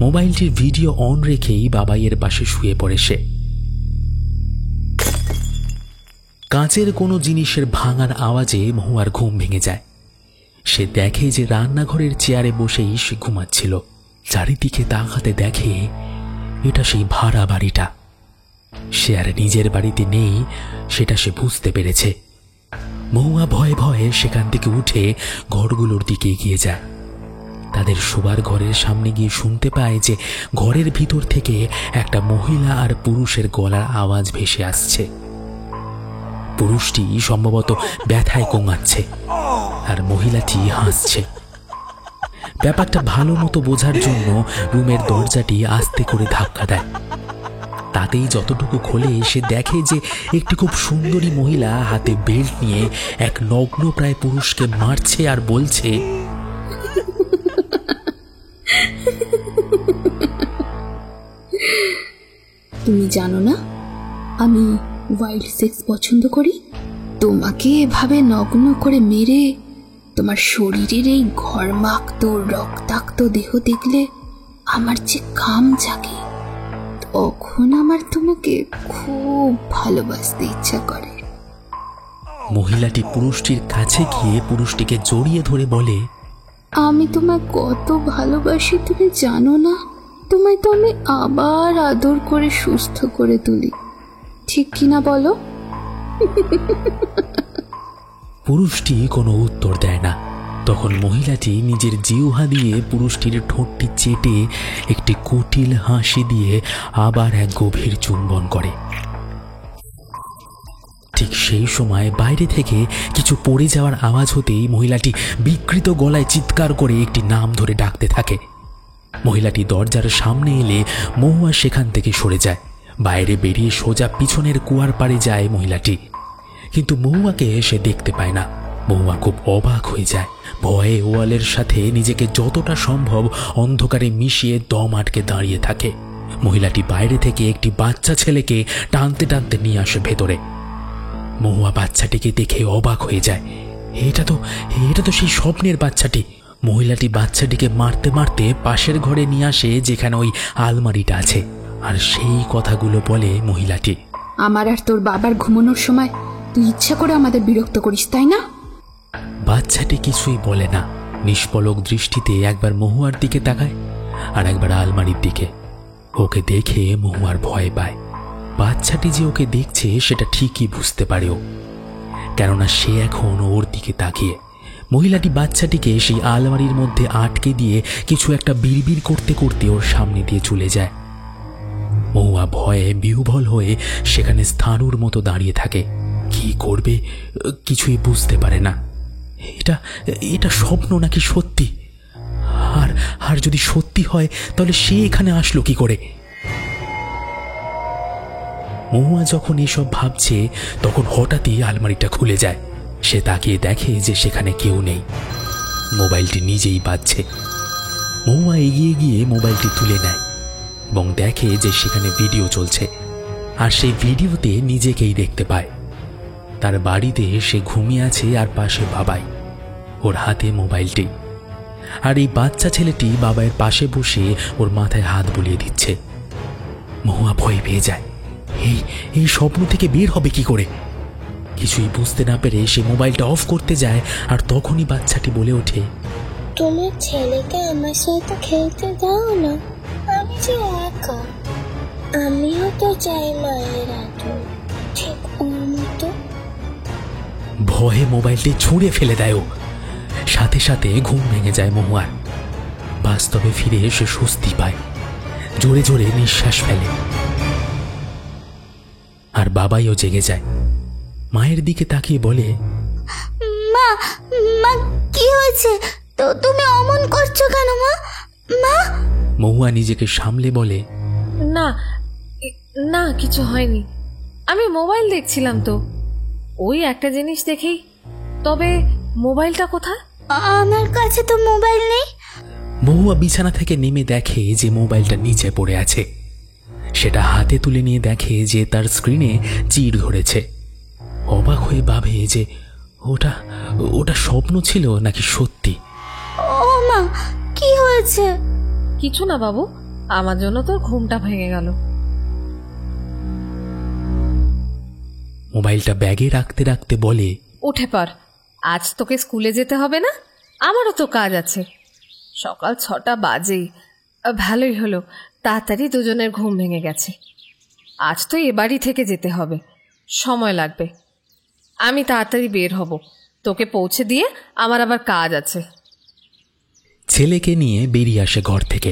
মোবাইলটির ভিডিও অন রেখেই বাবাইয়ের পাশে শুয়ে পড়ে সে। কাঁচের কোনো জিনিসের ভাঙার আওয়াজে মহুয়ার ঘুম ভেঙে যায়। সে দেখে যে রান্নাঘরের চেয়ারে বসেই সে ঘুমাচ্ছিল। চারিদিকে তাকাতে দেখে এটা সেই ভাড়া বাড়িটা। সে আর নিজের বাড়িতে নেই, সেটা সে বুঝতে পেরেছে। মহুয়া ভয়ে ভয়ে সেখান থেকে উঠে ঘরগুলোর দিকে এগিয়ে যায়। তাদের শোবার ঘরের সামনে গিয়ে শুনতে পায় যে ঘরের ভিতর থেকে একটা মহিলা আর পুরুষের গলার আওয়াজ ভেসে আসছে। পুরুষটি সম্ভবত ব্যথায় গোঙাচ্ছে আর মহিলাটি হাসছে। ব্যাপারটা ভালো মতো বোঝার জন্য রুমের দরজাটি আস্তে করে ধাক্কা দেয়। তাতেই যতটুকু খোলে সে দেখে যে একটি খুব সুন্দরী মহিলা হাতে বেল্ট নিয়ে এক নগ্ন প্রায় পুরুষকে মারছে আর বলছে, তুমি জানো না আমি ওয়াইল্ড সেক্স পছন্দ করি? তোমাকে এভাবে নগ্ন করে মেরে তোমার শরীরের এই ঘর্মাক্ত রক্তাক্ত দেহ দেখলে আমার যে ঘাম জাগে। তখন আমার তোমাকে খুব ভালোবাসতে ইচ্ছা করে। মহিলাটি পুরুষটির কাছে গিয়ে পুরুষটিকে জড়িয়ে ধরে বলে, আমি তোমায় কত ভালোবাসি তুমি জানো না? তোমায় তো আমি আবার আদর করে সুস্থ করে তুলি, ঠিক কিনা বলো? পুরুষটি কোনো উত্তর দেয় না। তখন মহিলাটি নিজের জিহ্বা দিয়ে পুরুষটির ঠোঁটটি চেটে একটি কুটিল হাসি দিয়ে আবার এক গভীর চুম্বন করে। ঠিক সেই সময় বাইরে থেকে কিছু পড়ে যাওয়ার আওয়াজ হতেই মহিলাটি বিকৃত গলায় চিৎকার করে একটি নাম ধরে ডাকতে থাকে। মহিলাটি দরজার সামনে এলে মহুয়া সেখান থেকে সরে যায়। বাইরে বেরিয়ে সোজা পিছনের কুয়ার পাড়ে যায় মহিলাটি, কিন্তু মহুয়াকে সে দেখতে পায় না। মহুয়া খুব অবাক হয়ে যায়। ভয়ে ওয়ালের সাথে নিজেকে যতটা সম্ভব অন্ধকারে মিশিয়ে দম আটকে দাঁড়িয়ে থাকে। মহিলাটি বাইরে থেকে একটি বাচ্চা ছেলেকে টানতে টানতে নিয়ে আসে ভেতরে। মহুয়া বাচ্চাটিকে দেখে অবাক হয়ে যায়। এটা তো সেই স্বপ্নের বাচ্চাটি। মহিলাটি বাচ্চাটিকে মারতে মারতে পাশের ঘরে নিয়ে আসে, যেখানে ওই আলমারিটা আছে, আর সেই কথাগুলো বলে মহিলাটি, আমার আর তোর বাবার ঘুমানোর সময় তুই ইচ্ছা করে আমাদের বিরক্ত করিস, তাই না? বাচ্চাটি কিছুই বলে না। নিষ্পলক দৃষ্টিতে একবার মহুয়ার দিকে তাকায় আর একবার আলমারির দিকে। ওকে দেখে মহুয়ার ভয় পায়। বাচ্চাটি যে ওকে দেখছে সেটা ঠিকই বুঝতে পারে ও, কেননা সে এখন ওর দিকে তাকিয়ে। মহিলাটি বাচ্চাটিকে সেই আলমারির মধ্যে আটকে দিয়ে কিছু একটা বিড়বিড় করতে করতে ওর সামনে দিয়ে চলে যায়। মহুয়া ভয়ে বিহ্বল হয়ে সেখানে স্থাণুর মতো দাঁড়িয়ে থাকে। কি করবে কিছুই বুঝতে পারে না। এটা স্বপ্ন নাকি সত্যি? আর যদি সত্যি হয় তাহলে সে এখানে আসলো কি করে? মহুয়া যখন এসব ভাবছে তখন হঠাৎই আলমারিটা খুলে যায়। সে তাকিয়ে দেখে যে সেখানে কেউ নেই। মোবাইলটি নিজেই বাজছে। মহুয়া এগিয়ে গিয়ে মোবাইলটি তুলে নেয় এবং দেখে যে সেখানে ভিডিও চলছে, আর সেই ভিডিওতে নিজেকেই দেখতে পায়। তার বাড়িতে সে ঘুমিয়ে আছে আর পাশে বাবাই, ওর হাতে মোবাইলটি, আর এই বাচ্চা ছেলেটি বাবাইয়ের পাশে বসে ওর মাথায় হাত বুলিয়ে দিচ্ছে। মহুয়া ভয় পেয়ে যায়। এই স্বপ্ন থেকে বের হবে কি করে? কিছুই বুঝতে না পেরে সে মোবাইলটা অফ করতে যায়, আর তখনই বাচ্চাটি বলে ওঠে, তোমার ছেলেকে আমার সাথে খেলতে দাও না, আমি যে একা। আমিও তো চাই মায়ের আদর, ঠিক ওর মতো। ভয়ে মোবাইলটি ছুঁড়ে ফেলে দেয় ও। সাথে সাথে ঘুম ভেঙে যায় মহুয়ার। বাস্তবে ফিরে সে স্বস্তি পায়, জোরে জোরে নিঃশ্বাস ফেলে। আর বাবাইও জেগে যায়। মায়ের দিকে তাকিয়ে বলে, মা মা কি হয়েছে? তো তুমি অমন করছো কেন মা? মা? মহুয়া নিজেকে সামলে বলে, না না, কিছু হয়নি। আমি মোবাইল দেখছিলাম তো, ওই একটা জিনিস দেখেই। তবে মোবাইলটা কোথায়? আমার কাছে তো মোবাইল নেই। মহুয়া বিছানা থেকে নেমে দেখে যে মোবাইলটা নিচে পড়ে আছে। সেটা হাতে তুলে নিয়ে দেখে যে তার স্ক্রিনে চিড় ধরেছে। অবাক হয়ে ভাবে যে ওটা স্বপ্ন ছিল নাকি সত্যি। ও মা, কি হয়েছে? কিছু না বাবু, আমার জন্য তোর ঘুমটা ভেঙে গেল। মোবাইলটা ব্যাগে রাখতে রাখতে বলে, উঠে পড়, আজ তোকে স্কুলে যেতে হবে না? আমারও তো কাজ আছে। সকাল 6টা বাজেই। ভালোই হলো, তাড়াতাড়ি দুজনের ঘুম ভেঙে গেছে। আজ তো এ বাড়ি থেকে যেতে হবে, সময় লাগবে। আমি তাড়াতাড়ি বের হব, তোকে পৌঁছে দিয়ে আমার আবার কাজ আছে। ছেলেকে নিয়ে বেরিয়ে আসে ঘর থেকে।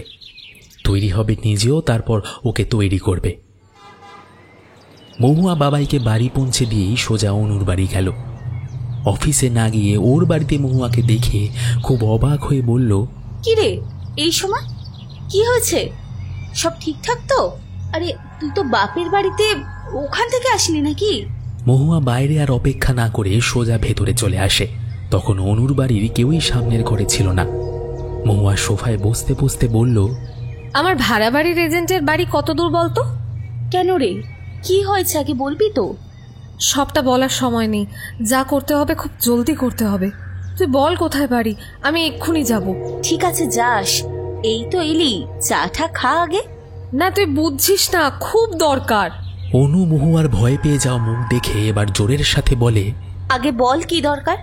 তৈরি হবে নিজেও, তারপর ওকে তৈরি করবে। মহুয়া বাবাইকে বাড়ি পৌঁছে দিয়েই সোজা অনুর বাড়ি গেল। অফিসে না গিয়ে ওর বাড়িতে মহুয়াকে দেখে খুব অবাক হয়ে বলল, কি রে, এই সময় কি হয়েছে? সব ঠিকঠাক তো? আরে তুই তো বাপের বাড়িতে, ওখান থেকে আসলি নাকি? মহুয়া বাইরে আর অপেক্ষা না করে সোজা ভেতরে চলে আসে। তখন অনুর বাড়ির কেউই সামনের ঘরে ছিল না। মহুয়া সোফায় বসতে বসতে বলল, আমার ভাড়া বাড়ির এজেন্টের বাড়ি কত দূর বলতো? কেন রে, কি হয়েছে আগে বলবি তো? সবটা বলার সময় নেই, যা করতে হবে খুব জলদি করতে হবে। তুই বল কোথায় বাড়ি, আমি এক্ষুনি যাব। ঠিক আছে যাস, এই তো এলি, চাটা খা আগে। না তুই বুঝছিস না, খুব দরকার। অনু মহুয়ার ভয় পেয়ে যাওয়া মুখ দেখে এবার জোরের সাথে বলে, আগে বল কি দরকার।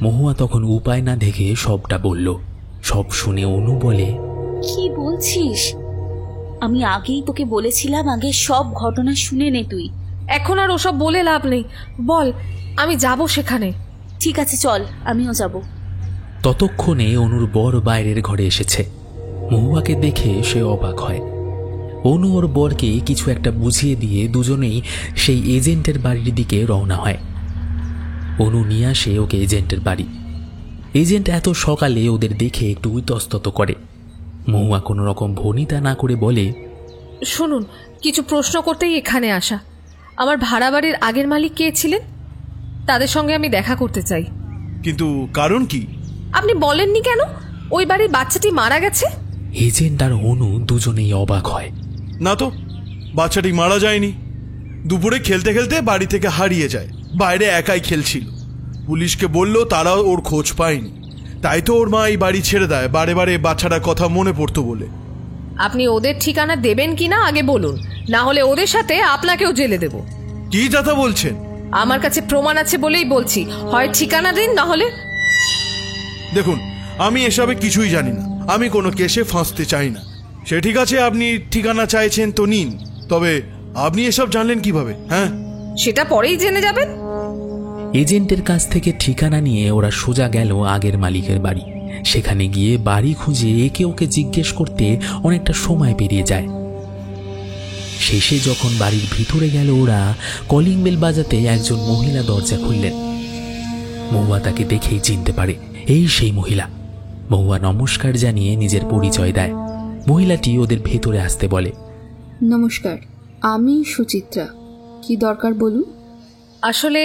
মহুয়া তখন উপায় না দেখে সবটা বলল। সব শুনে অনু বলে, কি বলছিস? আমি আগেই তোকে বলেছিলাম আগে সব ঘটনা শুনে নে তুই। এখন আর ওসব বলে লাভ নেই, বল, আমি যাব সেখানে। ঠিক আছে চল, আমিও যাব। ততক্ষণে অনুর বর বাইরের ঘরে এসেছে। মহুয়াকে দেখে সে অবাক হয়। অনু ওর বরকে কিছু একটা বুঝিয়ে দিয়ে দুজনেই সেই এজেন্টের বাড়ির দিকে রওনা হয়। অনু নিয়ে আসে ওকে এজেন্টের বাড়ি। এজেন্ট এত সকালে ওদের দেখে একটু ইতস্তত করে। মহুয়া কোনো রকম ভনিতা না করে বলে, শুনুন, কিছু প্রশ্ন করতেই এখানে আসা। আমার ভাড়া বাড়ির আগের মালিক কে ছিলেন? তাদের সঙ্গে আমি দেখা করতে চাই। কিন্তু কারণ কি? আপনি বলেননি কেন ওই বাড়ির বাচ্চাটি মারা গেছে? এজেন্ট আর অনু দুজনেই অবাক হয়। না তো, বাচ্চাটি মারা যায়নি। দুপুরে খেলতে খেলতে বাড়ি থেকে হারিয়ে যায়, বাইরে একাই খেলছিল। পুলিশকে বলল, তারাও ওর খোঁজ পায়নি। তাই তো ওর মা এই বাড়ি ছেড়ে দেয়, বারে বারে বাচ্চাটার কথা মনে পড়তো বলে। আপনি ওদের ঠিকানা দেবেন কিনা আগে বলুন, না হলে ওদের সাথে আপনাকেও জেলে দেব। কি যাতা বলছেন? আমার কাছে প্রমাণ আছে বলেই বলছি, হয় ঠিকানা দিন, না হলে। দেখুন, আমি এসবে কিছুই জানি না। আমি কোনো কেসে ফাঁসতে চাই না। সে ঠিক আছে, আপনি ঠিকানা চাইছেন তো নিন, তবে আপনি এসব জানলেন কিভাবে? হ্যাঁ, সেটা পরেই জেনে যাবেন। এজেন্টের কাছ থেকে ঠিকানা নিয়ে ওরা সোজা গেল আগের মালিকের বাড়ি। সেখানে গিয়ে বাড়ি খুঁজে একে ওকে জিজ্ঞেস করতে অনেকটা সময় পেরিয়ে যায়। শেষে যখন বাড়ির ভিতরে গেল ওরা, কলিং বেল বাজাতে একজন মহিলা দরজা খুললেন। মহুয়া তাকে দেখেই চিনতে পারে এই সেই মহিলা। মহুয়া নমস্কার জানিয়ে নিজের পরিচয় দেয়। মহিলাটি ওদের ভেতরে আসতে বলে, নমস্কার, আমি সুচিত্রা। কি দরকার বলুন। আসলে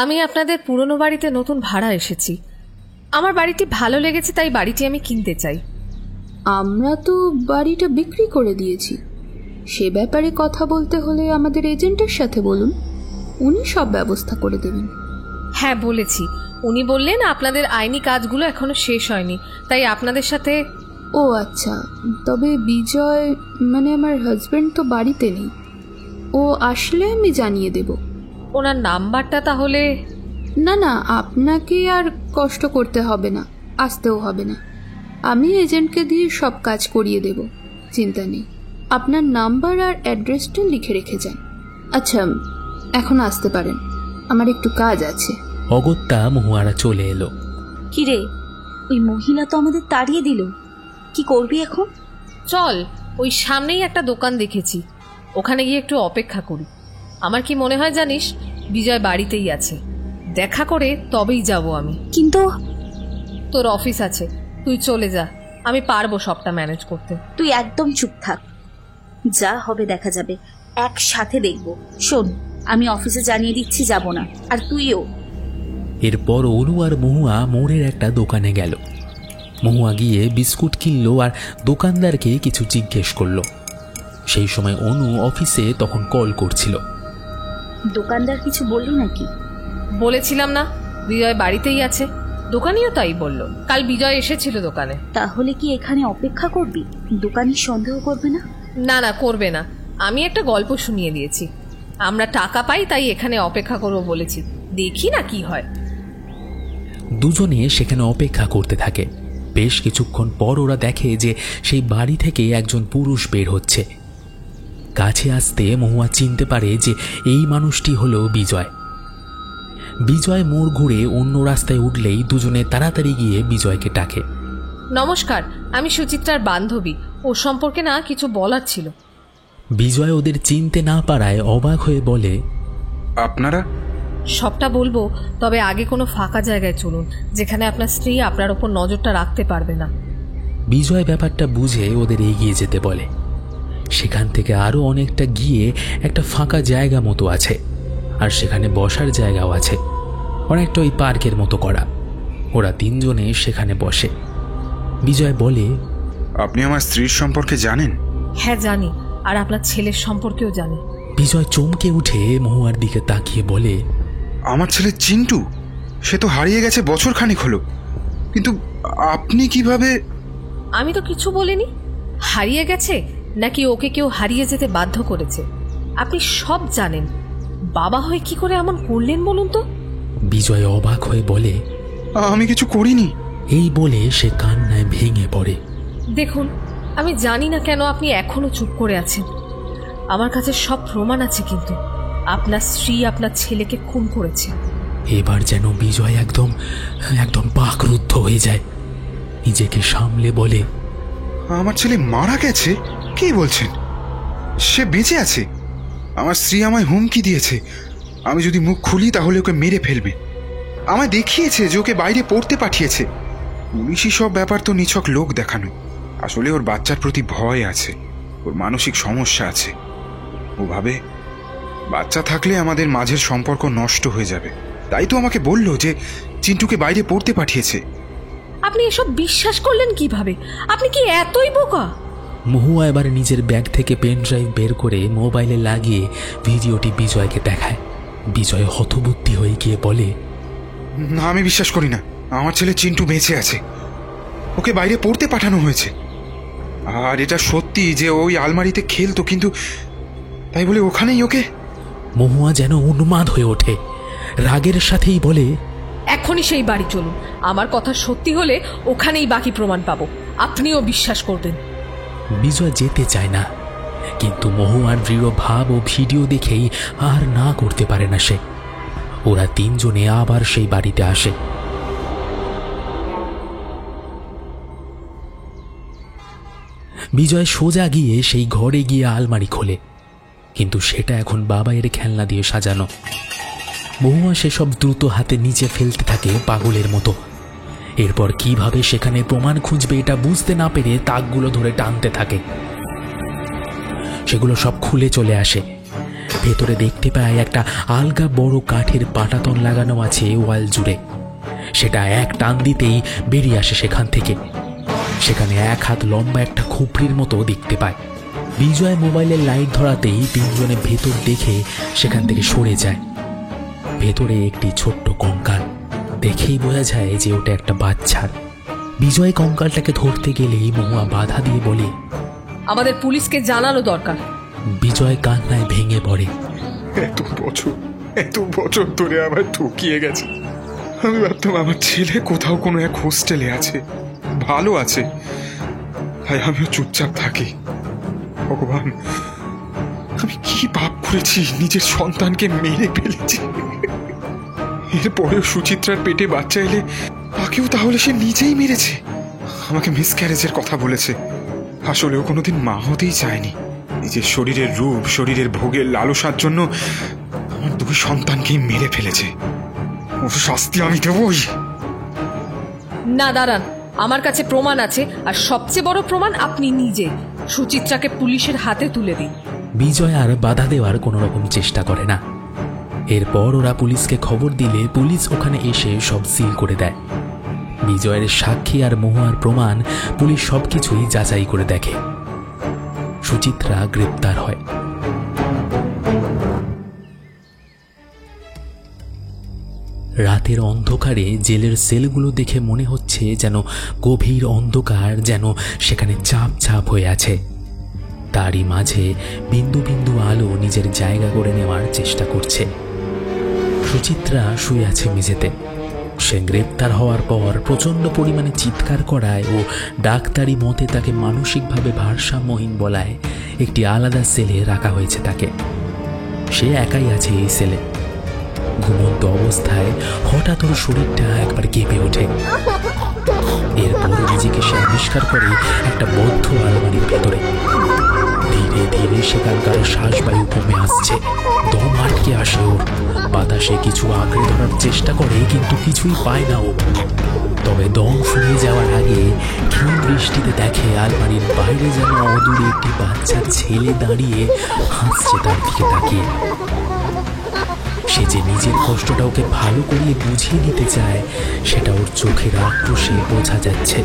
আমি আপনাদের পুরনো বাড়িতে নতুন ভাড়া এসেছি। আমার বাড়িটি ভালো লেগেছে, তাই বাড়িটি আমি কিনতে চাই। আমরা তো বাড়িটা বিক্রি করে দিয়েছি। সে ব্যাপারে কথা বলতে হলে আমাদের এজেন্টের সাথে বলুন, উনি সব ব্যবস্থা করে দেবেন। হ্যাঁ বলেছি, উনি বললেন আপনাদের আইনি কাজগুলো এখনো শেষ হয়নি, তাই আপনাদের সাথে। ও আচ্ছা, তবে বিজয় মানে আমার হাজব্যান্ড তো বাড়িতে নেই। ও আসলে আমি জানিয়ে দেব। ওনার নাম্বারটা তাহলে। না না, আপনাকে আর কষ্ট করতে হবে না, আসতেও হবে না। আমি এজেন্টকে দিয়ে সব কাজ করিয়ে দেব, চিন্তা নেই। আপনার নাম্বার আর অ্যাড্রেসটা লিখে রেখে যান। আচ্ছা, এখন আসতে পারেন, আমার একটু কাজ আছে। অগত্যা মহুয়ারা চলে এলো। কিরে, ওই মহিলা তো আমাদের তাড়িয়ে দিল, কি করবি এখন? চল, ওই সামনেই একটা দোকান দেখেছি, ওখানে গিয়ে একটু অপেক্ষা করি। আমার কি মনে হয় জানিস, বিজয় বাড়িতেই আছে। দেখা করে তবেই যাব আমি। কিন্তু তোর অফিস আছে, তুই চলে যা, আমি পারবো সবটা ম্যানেজ করতে। তুই একদম চুপ থাক, যা হবে দেখা যাবে, একসাথে দেখব। শোন, আমি অফিসে জানিয়ে দিচ্ছি যাব না, আর তুইও। এরপর অনু আর মহুয়া মোড়ের একটা দোকানে গেল। মহুয়া গিয়ে বিস্কুট কিনলো আর দোকানদারকে কিছু জিজ্ঞেস করলো। সেই সময় অনু অফিসে তখন কল করছিল। দোকানদার কিছু বললি নাকি? বলেছিলাম না, বিজয় বাড়িতেই আছে। দোকানিও তাই বলল, কাল বিজয় এসেছিল দোকানে। তাহলে কি এখানে অপেক্ষা করবি? দোকানি সন্দেহ করবে না? না না, করবে না। আমি একটা গল্প শুনিয়ে দিয়েছি, আমরা টাকা পাই তাই এখানে অপেক্ষা করবো বলেছি, দেখি না কি হয়। দুজনে সেখানে অপেক্ষা করতে থাকে। বেশ কিছুক্ষণ পর ওরা দেখে যে সেই বাড়ি থেকে একজন পুরুষ বের হচ্ছে। কাছে আসতে মহুয়া চিনতে পারে যে এই মানুষটি হলো বিজয়। বিজয় মোড় ঘুরে অন্য রাস্তায় উঠলেই দুজনে তাড়াতাড়ি গিয়ে বিজয়কে ডাকে। নমস্কার, আমি সুচিত্রার বান্ধবী, ওর সম্পর্কে না কিছু বলার ছিল। বিজয় ওদের চিনতে না পারায় অবাক হয়ে বলে, আপনারা? সবটা বলবো, তবে আগে কোনো ফাঁকা জায়গায় চলুন, যেখানে আপনার স্ত্রী আপনার ওপর নজরটা রাখতে পারবে না। বিজয় ব্যাপারটা বুঝে ওদের এগিয়ে যেতে বলে। সেখান থেকে আরো অনেকটা গিয়ে একটা ফাঁকা জায়গা মতো আছে, আর সেখানে বসার জায়গাও আছে, অনেকটা ওই পার্কের মতো করা। ওরা তিনজনে সেখানে বসে। বিজয় বলে, আপনি আমার স্ত্রীর সম্পর্কে জানেন? হ্যাঁ জানি, আর আপনার ছেলের সম্পর্কেও জানি। বিজয় চমকে উঠে মহুয়ার দিকে তাকিয়ে বলে, আমার ছেলে চিন্টু, সে তো হারিয়ে গেছে বছর খানিক হলো, কিন্তু আপনি কিভাবে? আমি তো কিছু বলিনি। হারিয়ে গেছে নাকি ওকে কেউ হারিয়ে যেতে বাধ্য করেছে? আপনি সব জানেন, বাবা হয়ে কি করে এমন করলেন বলুন তো? বিজয় অবাক হয়ে বলে, আমি কিছু করিনি। এই বলে সে কান্নায় ভেঙে পড়ে। দেখুন, আমি জানি না কেন আপনি এখনো চুপ করে আছেন। আমার কাছে সব প্রমাণ আছে, কিন্তু আপনার স্ত্রী আপনার ছেলেকে খুন করেছে। এবার যেন বিজয় একদম একদম বাকরুদ্ধ হয়ে যায়। নিজেকে সামলে বলে, আমার ছেলে মারা গেছে? কি বলছেন? সে বেঁচে আছে। আমার স্ত্রী আমায় হুমকি দিয়েছে, আমি যদি মুখ খুলি তাহলে ওকে মেরে ফেলবে। আমায় দেখিয়েছে যে ওকে বাইরে পড়তে পাঠিয়েছে। পুলিশি সব ব্যাপার তো নিছক লোক দেখানো। আসলে ওর বাচ্চার প্রতি ভয় আছে, ওর মানসিক সমস্যা আছে। ও ভাবে বাচ্চা থাকলে আমাদের মাঝের সম্পর্ক নষ্ট হয়ে যাবে। তাই তো আমাকে বলল যে চিন্টুকে বাইরে পড়তে পাঠিয়েছে। আপনি এসব বিশ্বাস করলেন কিভাবে? আপনি কি এতই বোকা? মহুয়া এবার নিজের ব্যাগ থেকে পেন ড্রাইভ বের করে মোবাইলে লাগিয়ে ভিডিওটি বিজয়কে দেখায়। বিজয় হতবুদ্ধি হয়ে গিয়ে বলে, না, আমি বিশ্বাস করি না। আমার ছেলে চিন্টু বেঁচে আছে, ওকে বাইরে পড়তে পাঠানো হয়েছে। আর এটা সত্যি যে ওই আলমারিতে খেলতো, কিন্তু তাই বলে ওখানেই ওকে। মহুয়া যেন উন্মাদ হয়ে ওঠে, রাগের সাথেই বলে, এখনই সেই বাড়ি চলুন। আমার কথা সত্যি হলে ওখানেই বাকি প্রমাণ পাবো, আপনিও বিশ্বাস করবেন। বিজয় যেতে চায় না, কিন্তু মহুয়ার দৃঢ় ভাব ও ভিডিও দেখেই আর না করতে পারে না সে। ওরা তিনজনে আবার সেই বাড়িতে আসে। বিজয় সোজা গিয়ে সেই ঘরে গিয়ে আলমারি খোলে, কিন্তু সেটা এখন বাবাইয়ের খেলনা দিয়ে সাজানো। মহুয়া সেসব দ্রুত হাতে নিচে ফেলতে থাকে পাগলের মতো। এরপর কিভাবে সেখানে প্রমাণ খুঁজবে এটা বুঝতে না পেরে তাকগুলো ধরে টানতে থাকে। সেগুলো সব খুলে চলে আসে। ভেতরে দেখতে পায় একটা আলগা বড় কাঠের পাটাতন লাগানো আছে ওয়াল জুড়ে। সেটা এক টান দিতেই বেরিয়ে আসে সেখান থেকে। সেখানে 1 হাত লম্বা একটা খুপড়ির মতো দেখতে পায়। বিজয় মোবাইলের লাইট ধরাতেই তিনজনে ভেতর দেখে সেখান থেকে সরে যায়। ভেতরে একটি ছোট্ট কঙ্কাল, দেখেই বোঝা যায় যে ওটা একটা বাচ্চার। বিজয় কঙ্কালটাকে ধরতে গেলেই মহুয়া বাধা দিয়ে বলে, আমাদের পুলিশকে জানানো দরকার। বিজয় কান্নায় ভেঙে পড়ে। এত বছর ধরে আমার ঠকিয়ে গেছে। আমি ভাবতাম আমার ছেলে কোথাও কোনো এক হোস্টেলে আছে, ভালো আছে, তাই আমিও চুপচাপ থাকি। ভগবান, আমি কি পাপ করেছি? নিজের সন্তানকে মেরে ফেলেছি। এরপরেও সুচিত্রার পেটে বাচ্চা এলে তাকেও তাহলে সে নিজেই মেরেছে। আমাকে মিসক্যারেজের কথা বলেছে, আসলেও কোনোদিন মা হতেই চায়নি। নিজের শরীরের রূপ, শরীরের ভোগের লালসার জন্য আমার 2 সন্তানকেই মেরে ফেলেছে। ওর শাস্তি আমি দেবই। না, দাঁড়ান, আমার কাছে প্রমাণ আছে, আর সবচেয়ে বড় প্রমাণ আপনি নিজে। সুচিত্রাকে পুলিশের হাতে তুলে দিন। বিজয় আর বাধা দেওয়ার কোনো রকম চেষ্টা করে না। এরপর ওরা পুলিশকে খবর দিলে পুলিশ ওখানে এসে সব সিল করে দেয়। বিজয়ের সাক্ষী আর মহুয়ার প্রমাণ পুলিশ সবকিছুই যাচাই করে দেখে। সুচিত্রা গ্রেপ্তার হয়। রাতের অন্ধকারে জেলের সেলগুলো দেখে মনে হচ্ছে যেন গভীর অন্ধকার, যেন সেখানে চাপ চাপ হয়ে আছে। তারই মাঝে বিন্দু বিন্দু আলো নিজের জায়গা করে নেওয়ার চেষ্টা করছে। সুচিত্রা শুয়ে আছে মেঝেতে। সে গ্রেপ্তার হওয়ার পর প্রচণ্ড পরিমাণে চিৎকার করায় ও ডাক্তারি মতে তাকে মানসিকভাবে ভারসাম্যহীন বলায় একটি আলাদা সেলে রাখা হয়েছে তাকে। সে একাই আছে এই সেলে। ঘুমন্ত অবস্থায় হঠাৎ ওর শরীরটা একবার কেঁপে ওঠে। এরপর নিজেকে সে আবিষ্কার করে একটা বদ্ধ আলমারির ভেতরে। ধীরে ধীরে সেখানকার শ্বাসবায়ু কমে আসছে, দম আটকে আসে ওর। বাতাসে কিছু আঁকড়ে ধরার চেষ্টা করে, কিন্তু কিছুই পায় না ও। তবে দম ফুরিয়ে যাওয়ার আগে ক্ষীণ দৃষ্টিতে দেখে আলমারির বাইরে যেন অদূরে একটি বাচ্চা ছেলে দাঁড়িয়ে হাসছে তার দিকে তাকিয়ে। সে যে নিজের কষ্টটা ওকে ভালো করিয়ে বুঝিয়ে দিতে চায় সেটা ওর চোখের আক্রোশে বোঝা যাচ্ছে।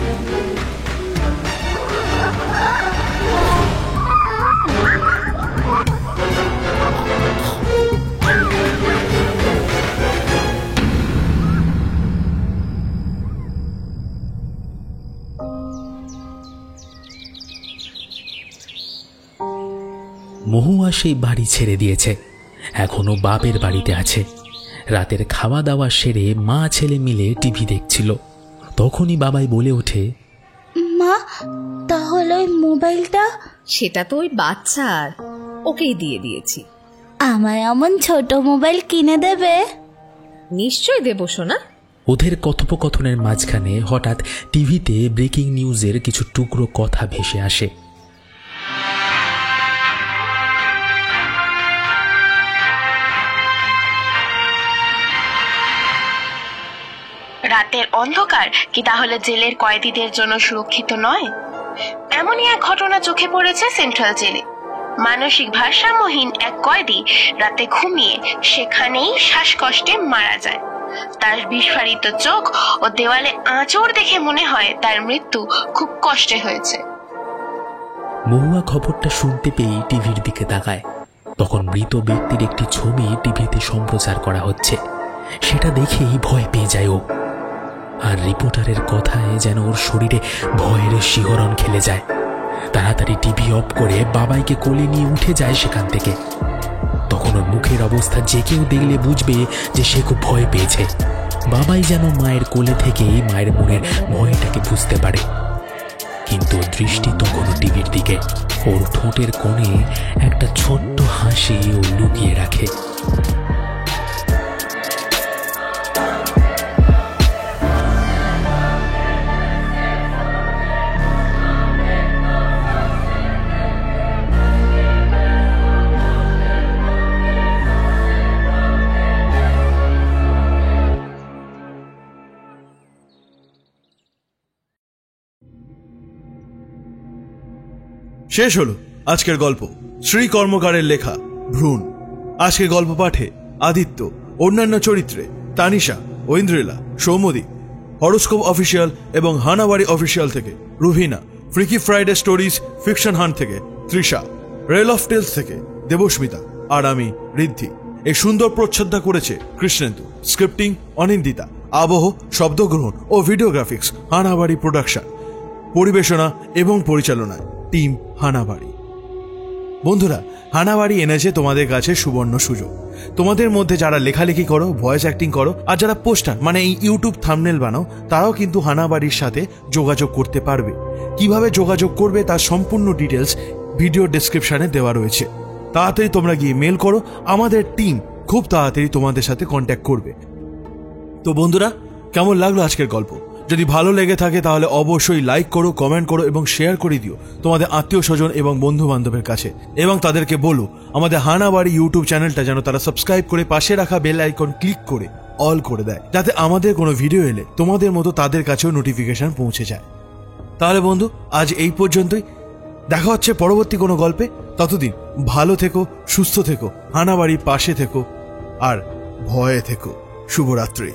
সেই বাড়ি ছেড়ে দিয়েছে, এখনো বাপের বাড়িতে আছে। রাতের খাওয়া দাওয়া সেরে মা ছেলে মিলে টিভি দেখছিল। তখনই বাবাই বলে ওঠে, মা, তাহলে ওই মোবাইলটা? সেটা তো ওই বাচ্চার, ওকেই দিয়ে দিয়েছি। আমায় এমন ছোট মোবাইল কিনে দেবে? নিশ্চয়ই দেবো সোনা। ওদের কথোপকথনের মাঝখানে হঠাৎ টিভিতে ব্রেকিং নিউজের কিছু টুকরো কথা ভেসে আসে। রাতের অন্ধকার কি তাহলে জেলের কয়েদিদের জন্য সুরক্ষিত নয়? এমনই এক ঘটনা চোখে পড়েছে সেন্ট্রাল জেলে। মানসিক ভারসাম্যহীন এক কয়েদি রাতে ঘুমিয়ে সেখানেই শ্বাসকষ্টে মারা যায়। তার বিস্ফারিত চোখ ও দেওয়ালে আঁচড় দেখে মনে হয় তার মৃত্যু খুব কষ্টে হয়েছে। মহুয়া খবরটা শুনতে পেয়ে টিভির দিকে তাকায়। তখন মৃত ব্যক্তির একটি ছবি টিভিতে সম্প্রচার করা হচ্ছে। সেটা দেখেই ভয় পেয়ে যায় ও। আর রিপোর্টারের কথায় যেন ওর শরীরে ভয়ের শিহরণ খেলে যায়। তাড়াতাড়ি টিভি অফ করে বাবাইকে কোলে নিয়ে উঠে যায় সেখান থেকে। তখন ওর মুখের অবস্থা যে কেউ দেখলে বুঝবে যে সে খুব ভয় পেয়েছে। বাবাই যেন মায়ের কোলে থেকেই মায়ের মনের ভয়টাকে বুঝতে পারে। কিন্তু দৃষ্টি তখনও টিভির দিকে। ওর ঠোঁটের কোণে একটা ছোট্ট হাসি ও লুকিয়ে রাখে। শেষ হলো আজকের গল্প, শ্রী কর্মকারের লেখা ভ্রূণ। আজকের গল্প পাঠে আদিত্য, অন্যান্য চরিত্রে তানিশা, ঐন্দ্রিলা, সৌম্যদীপ, হরোস্কোপ অফিসিয়াল এবং হানাবাড়ি অফিসিয়াল থেকে Ruvina, freaky Friday stories fiction hunt থেকে তৃষা, রেল অফ টেলস থেকে দেবস্মিতা, আর আমি ঋদ্ধি। এই সুন্দর প্রচ্ছদটা করেছে কৃষ্ণেন্দু। স্ক্রিপ্টিং অনিন্দিতা, আবহ, শব্দগ্রহণ ও ভিডিওগ্রাফিক্স হানাবাড়ি প্রোডাকশন, পরিবেশনা এবং পরিচালনায় টিম হানাবাড়ি। বন্ধুরা, হানাবাড়ি এনেছে তোমাদের কাছে সুবর্ণ সুযোগ। তোমাদের মধ্যে যারা লেখালেখি করো, ভয়েস অ্যাক্টিং করো, আর যারা পোস্টার মানে এই ইউটিউব থাম্বনেল বানাও, তারাও কিন্তু হানাবাড়ির সাথে যোগাযোগ করতে পারবে। কিভাবে যোগাযোগ করবে তার সম্পূর্ণ ডিটেলস ভিডিও ডেসক্রিপশনে দেওয়া রয়েছে। তাড়াতাড়ি তোমরা গিয়ে মেল করো, আমাদের টিম খুব তাড়াতাড়ি তোমাদের সাথে কন্ট্যাক্ট করবে। তো বন্ধুরা, কেমন লাগলো আজকের গল্প? যদি ভালো লেগে থাকে তাহলে অবশ্যই লাইক করো, কমেন্ট করো এবং শেয়ার করে দিও তোমাদের আত্মীয় স্বজন এবং বন্ধু বান্ধবের কাছে। এবং তাদেরকে বলো আমাদের হানাবাড়ি ইউটিউব চ্যানেলটা যেন তারা সাবস্ক্রাইব করে পাশে রাখা বেল আইকন ক্লিক করে অল করে দেয়, যাতে আমাদের কোনো ভিডিও এলে তোমাদের মতো তাদের কাছেও নোটিফিকেশন পৌঁছে যায়। তাহলে বন্ধু, আজ এই পর্যন্তই। দেখা হচ্ছে পরবর্তী কোনো গল্পে। ততদিন ভালো থেকো, সুস্থ থেকো, হানাবাড়ির পাশে থেকো আর ভয়ে থেকো। শুভরাত্রি।